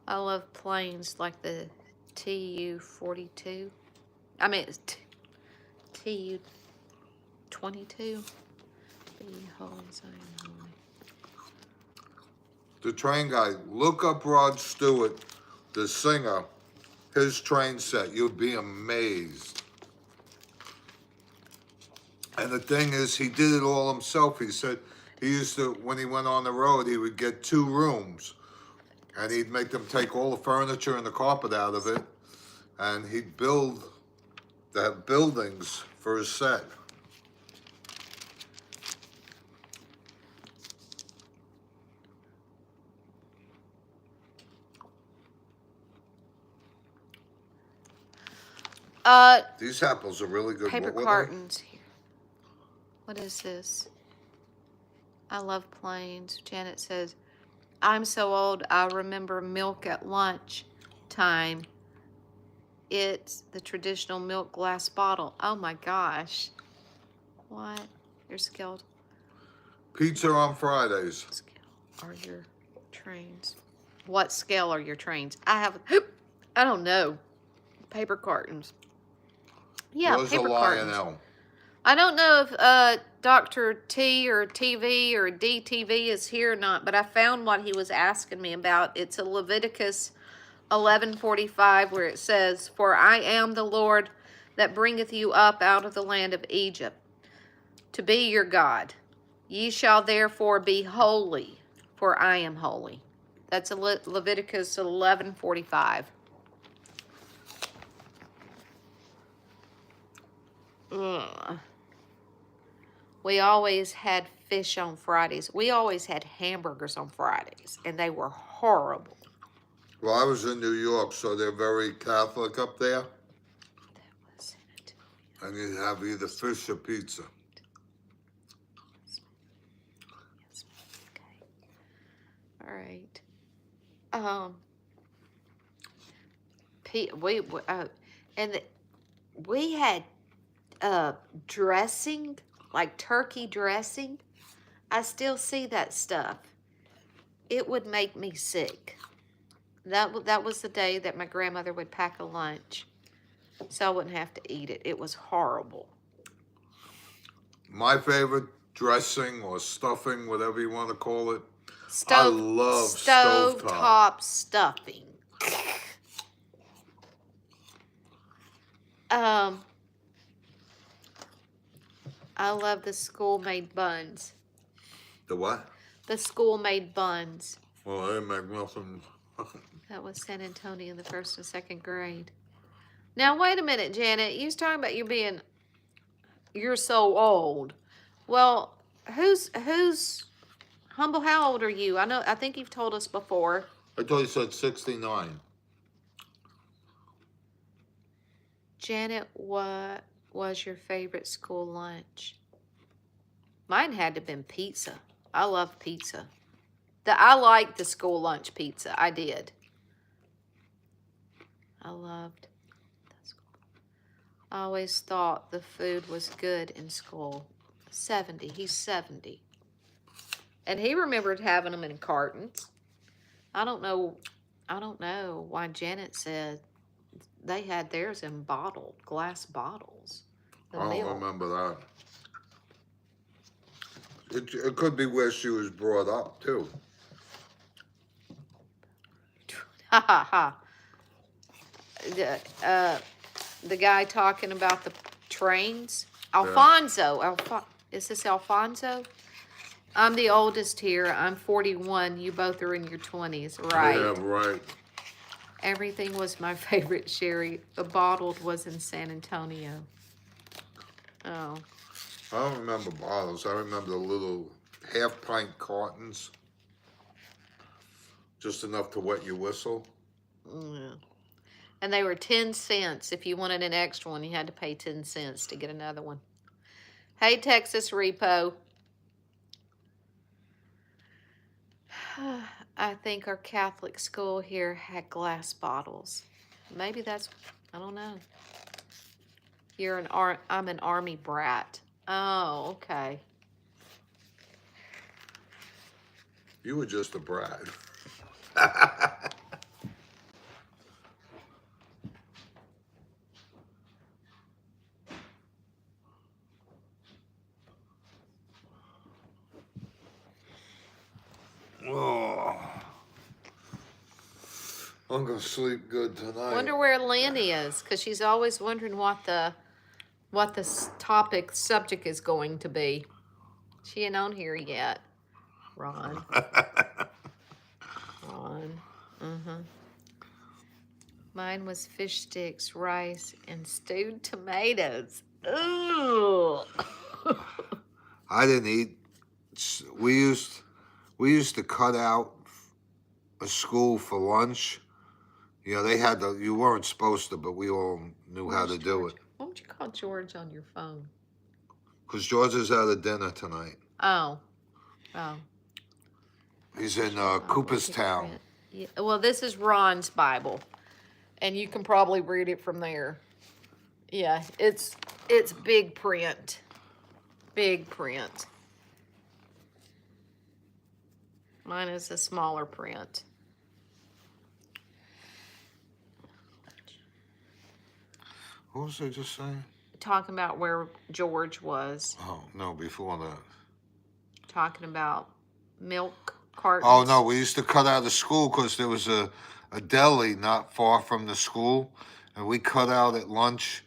I love planes like the TU-42. I mean, TU-22. The train guy, look up Rod Stewart, the singer, his train set. You'd be amazed. And the thing is, he did it all himself. He said he used to, when he went on the road, he would get 2 rooms. And he'd make them take all the furniture and the carpet out of it. And he'd build the buildings for his set. These apples are really good. Paper What were cartons here. What is this? I love planes. Janet says, I'm so old, I remember milk at lunch time. It's the traditional milk glass bottle. Oh my gosh. What? Your scaled. Pizza on Fridays. Scale are your trains? What scale are your trains? I don't know. Paper cartons. Yeah, Was a paper cartons. Lionel. I don't know if Dr. T or TV or DTV is here or not, but I found what he was asking me about. It's a Leviticus 11:45 where it says, For I am the Lord that bringeth you up out of the land of Egypt to be your God. Ye shall therefore be holy, for I am holy. That's Leviticus 11:45. We always had fish on Fridays. We always had hamburgers on Fridays, and they were horrible. Well, I was in New York, so they're very Catholic up there. That was it. And you have either fish or pizza. Yes. Okay. All right. We had dressing, like turkey dressing. I still see that stuff. It would make me sick. That was the day that my grandmother would pack a lunch, so I wouldn't have to eat it. It was horrible. My favorite dressing or stuffing, whatever you want to call it. I love stovetop stuffing. I love the school-made buns. The what? The school-made buns. Well, I didn't make nothing. That was San Antonio in the 1st and 2nd grade. Now, wait a minute, Janet. You was talking about you're so old. Well, who's Humble, how old are you? I think you've told us before. I thought you said 69. Janet, what was your favorite school lunch? Mine had to have been pizza. I love pizza. I liked the school lunch pizza. I did. I loved that school. I always thought the food was good in school. 70. He's 70. And he remembered having them in cartons. I don't know why Janet said they had theirs in glass bottles. I don't remember that. It could be where she was brought up, too. Ha ha ha. The guy talking about the trains. Alfonso. Is this Alfonso? I'm the oldest here. I'm 41. You both are in your 20s. Right. Yeah, right. Everything was my favorite, Sherry. The bottled was in San Antonio. Oh. I don't remember bottles. I remember the little half-pint cartons. Just enough to wet your whistle. Yeah. And they were 10 cents. If you wanted an extra one, you had to pay 10 cents to get another one. Hey, Texas Repo. I think our Catholic school here had glass bottles. Maybe that's, I don't know. I'm an Army brat. Oh, okay. You were just a brat. Oh, I'm gonna sleep good tonight. Wonder where Lanny is, because she's always wondering what the subject is going to be. She ain't on here yet. Ron. Mine was fish sticks, rice, and stewed tomatoes. Ooh. I didn't eat. We used to cut out a school for lunch. You know, they had to. You weren't supposed to, but we all knew how to do it. Why don't you call George on your phone? Because George is out of dinner tonight. Oh. He's in Cooperstown. Yeah. Well, this is Ron's Bible, and you can probably read it from there. Yeah, it's big print. Big print. Mine is a smaller print. What was I just saying? Talking about where George was. Oh, no, before that. Talking about milk cartons. Oh, no, we used to cut out of school because there was a deli not far from the school, and we cut out at lunch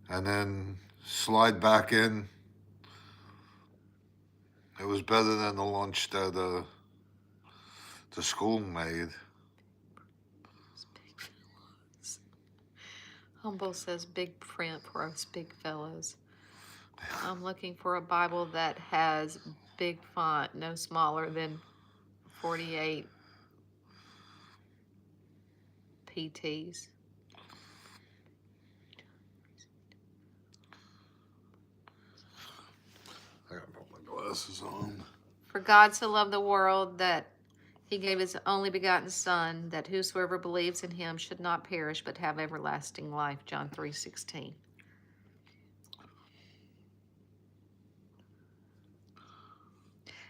and then slide back in. It was better than the lunch that the school made. Humble says big print for us big fellows. I'm looking for a Bible that has big font, no smaller than 48 PTs. I gotta put my glasses on. For God so loved the world that he gave his only begotten Son, that whosoever believes in him should not perish but have everlasting life. John 3:16.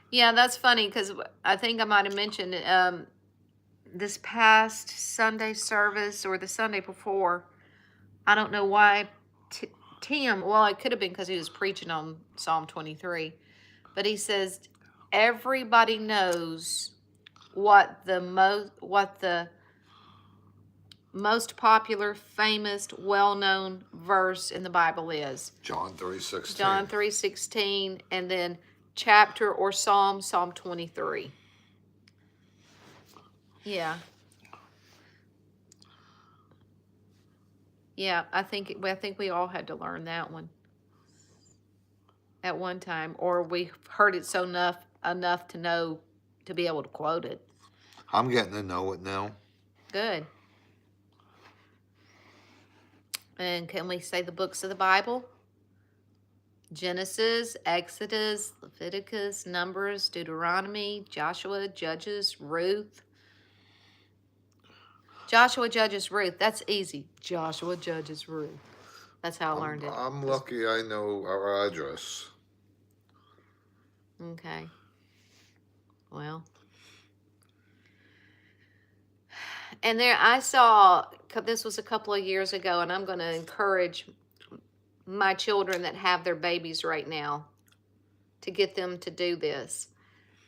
Yeah, that's funny because I think I might have mentioned this past Sunday service or the Sunday before. I don't know why Tim, well, it could have been because he was preaching on Psalm 23, but he says everybody knows what the most popular, famous, well-known verse in the Bible is. John 3:16. John 3:16, and then chapter or Psalm 23. Yeah. Yeah, I think we all had to learn that one at one time, or we heard it so enough to know to be able to quote it. I'm getting to know it now. Good. And can we say the books of the Bible? Genesis, Exodus, Leviticus, Numbers, Deuteronomy, Joshua, Judges, Ruth. Joshua, Judges, Ruth. That's easy. Joshua, Judges, Ruth. That's how I learned it. I'm lucky I know our address. Okay. Well. And there I saw, this was a couple of years ago, and I'm going to encourage my children that have their babies right now to get them to do this.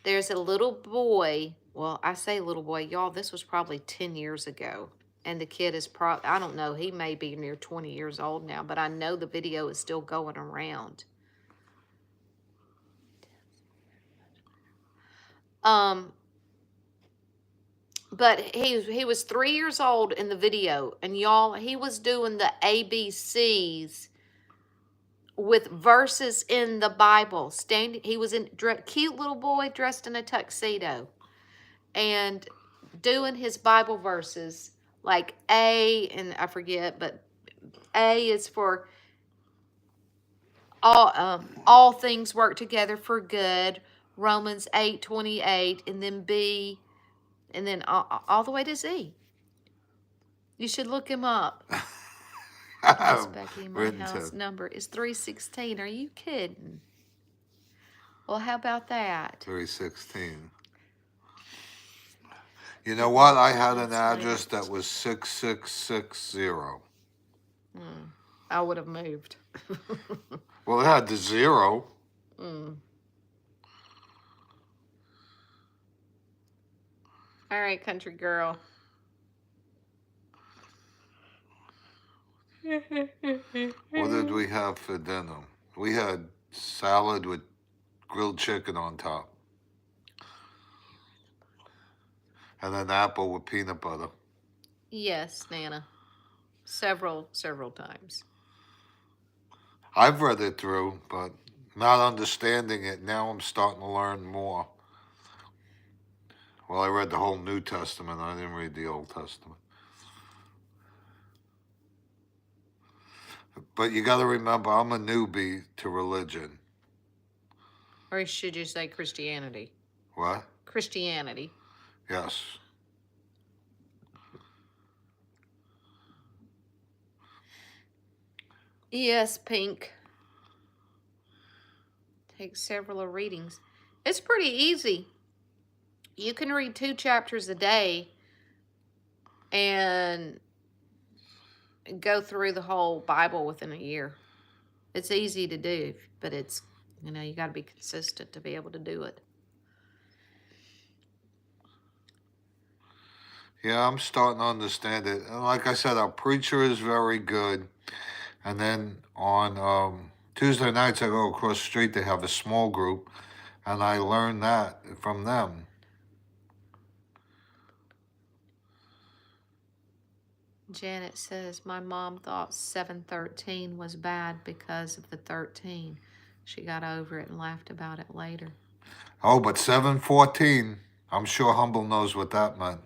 There's a little boy, well, I say little boy, y'all, this was probably 10 years ago. And the kid is I don't know, he may be near 20 years old now, but I know the video is still going around. But he was 3 years old in the video, and y'all, he was doing the ABCs with verses in the Bible. He was in cute little boy dressed in a tuxedo, and doing his Bible verses like A, and I forget, but A is for all things work together for good. Romans 8:28, and then B, and then all the way to Z. You should look him up. Miss Becky, my house number is 316. Are you kidding? Well, how about that? 316. You know what? I had an address that was 6660. I would have moved. Well, it had the 0. All right, country girl. What did we have for dinner? We had salad with grilled chicken on top. And an apple with peanut butter. Yes, Nana. Several times. I've read it through, but not understanding it. Now I'm starting to learn more. Well, I read the whole New Testament. I didn't read the Old Testament. But you got to remember, I'm a newbie to religion. Or should you say Christianity? What? Christianity. Yes. Yes, Pink. Take several readings. It's pretty easy. You can read 2 chapters a day and go through the whole Bible within a year. It's easy to do, but it's, you got to be consistent to be able to do it. Yeah, I'm starting to understand it. And like I said, our preacher is very good. And then on Tuesday nights, I go across the street. They have a small group, and I learn that from them. Janet says, my mom thought 713 was bad because of the 13. She got over it and laughed about it later. Oh, but 714, I'm sure Humble knows what that meant.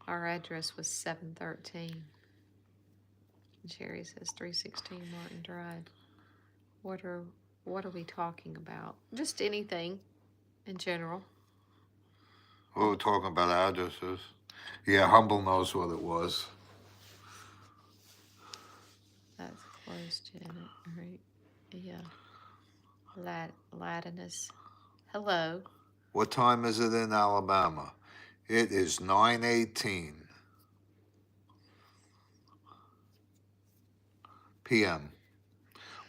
Our address was 713. Sherry says 316 Martin Drive. What are we talking about? Just anything in general. We were talking about addresses. Yeah, Humble knows what it was. That's close, Janet. All right. Yeah. Latinus. Hello. What time is it in Alabama? It is 9:18 p.m.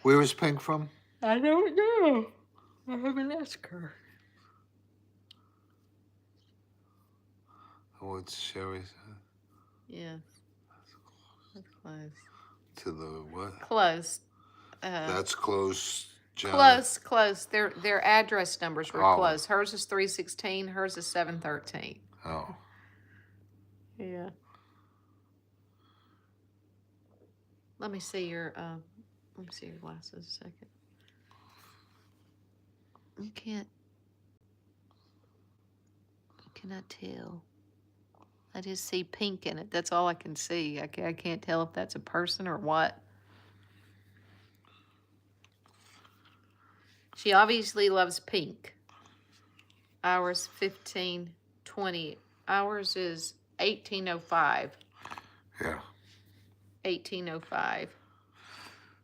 Where is Pink from? I don't know. I haven't asked her. What's Sherry said? Yes. That's close. To the what? Close. That's close. Janet. Close. Their address numbers were close. Hers is 316. Hers is 713. Oh. Yeah. Let me see your glasses a second. You cannot tell. I just see pink in it. That's all I can see. I can't tell if that's a person or what. She obviously loves pink. Ours 15:20. Ours is 18:05. Yeah. 18:05.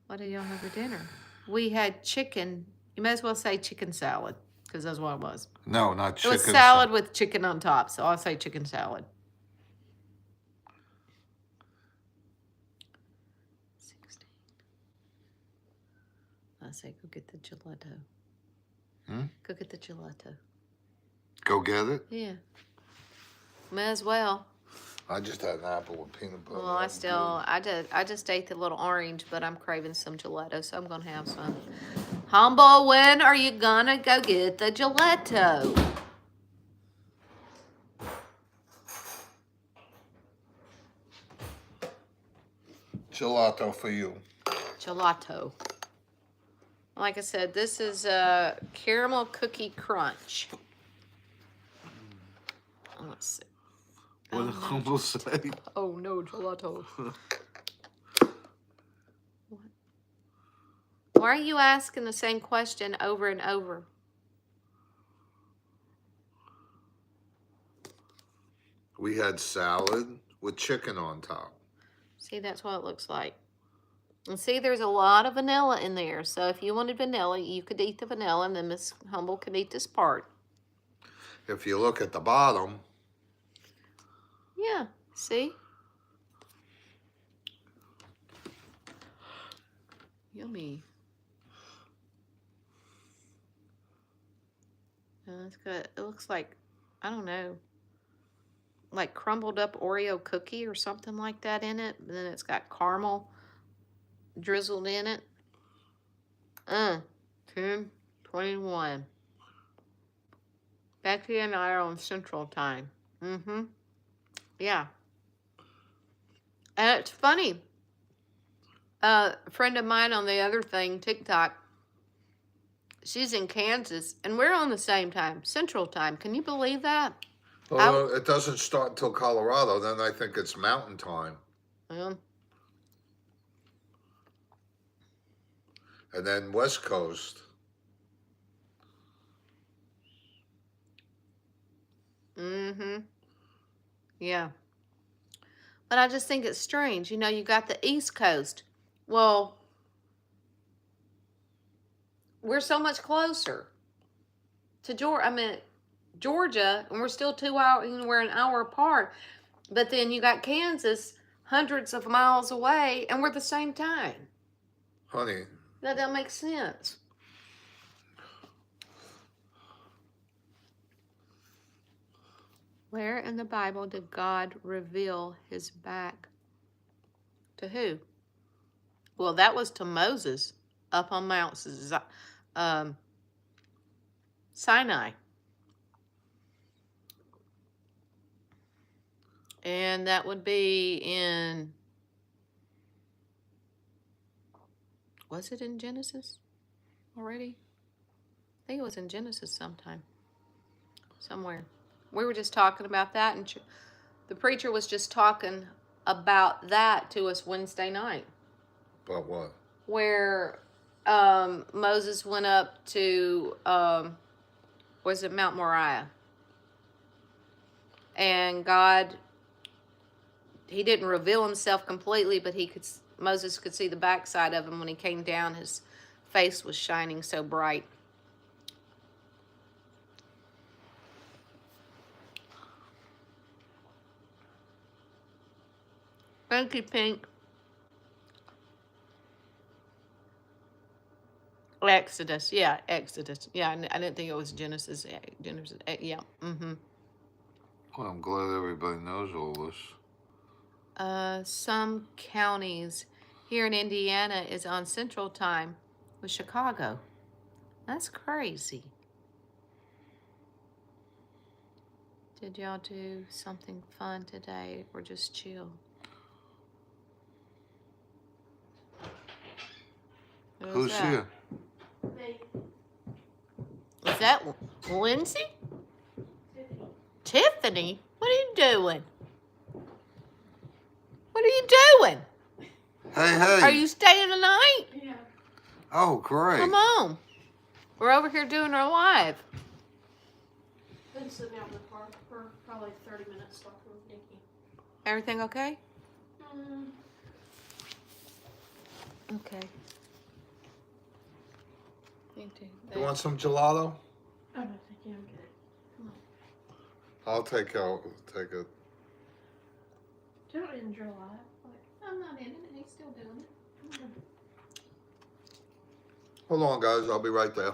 What did y'all have for dinner? We had chicken. You may as well say chicken salad, because that's what it was. No, not chicken. It was salad with chicken on top, so I'll say chicken salad. 16. I say go get the gelato. Go get the gelato. Go get it? Yeah. May as well. I just had an apple with peanut butter. Well, I just ate the little orange, but I'm craving some gelato, so I'm gonna have some. Humble, when are you gonna go get the gelato? Gelato for you. Gelato. Like I said, this is a caramel cookie crunch. Let's see. What did Humble say? Oh no, gelato. Why are you asking the same question over and over? We had salad with chicken on top. See, that's what it looks like. And see, there's a lot of vanilla in there. So if you wanted vanilla, you could eat the vanilla, and then Miss Humble could eat this part. If you look at the bottom. Yeah, see? Yummy. That's good. It looks like, I don't know, like crumbled up Oreo cookie or something like that in it. And then it's got caramel drizzled in it. 10:21. Becky and I are on Central Time. Yeah. And it's funny. A friend of mine on the other thing, TikTok, she's in Kansas, and we're on the same time, Central Time. Can you believe that? Well, it doesn't start until Colorado. Then I think it's Mountain Time. Well, and then West Coast. Yeah. But I just think it's strange. You know, you got the East Coast. Well, we're so much closer to Georgia, and we're still 2 hours, we're an hour apart. But then you got Kansas hundreds of miles away, and we're the same time. Honey. That doesn't make sense. Where in the Bible did God reveal his back? To who? Well, that was to Moses up on Mount Sinai. And that would be in, was it in Genesis already? I think it was in Genesis sometime. Somewhere. We were just talking about that, and the preacher was just talking about that to us Wednesday night. About what? Where Moses went up to, was it Mount Moriah? And God, he didn't reveal himself completely, but Moses could see the backside of him when he came down. His face was shining so bright. Thank you, Pink. Exodus. Yeah, Exodus. Yeah, I didn't think it was Genesis. Genesis. Yeah. Well, I'm glad everybody knows all this. Some counties here in Indiana is on Central Time with Chicago. That's crazy. Did y'all do something fun today or just chill? Who's here? Is that Lindsay? Tiffany? What are you doing? What are you doing? Hey. Are you staying the night? Yeah. Oh, great. Come on. We're over here doing our live. Been sitting out in the car for probably 30 minutes talking with Nikki. Everything okay? Mm, Okay. Me too. You want some gelato? oh no, thank you. I'm good. I'll take it. Don't end your life. Like, I'm not in it. He's still doing it. Hold on, guys. I'll be right there.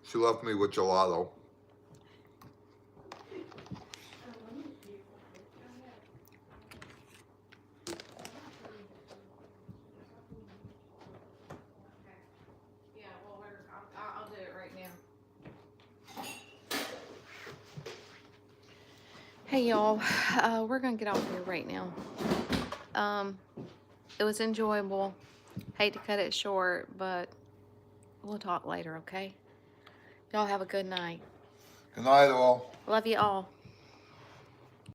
She left me with gelato. Yeah, well, I'll do it right now. Hey, y'all. We're going to get off here right now. It was enjoyable. Hate to cut it short, but we'll talk later, okay? Y'all have a good night. Good night, all. Love you all.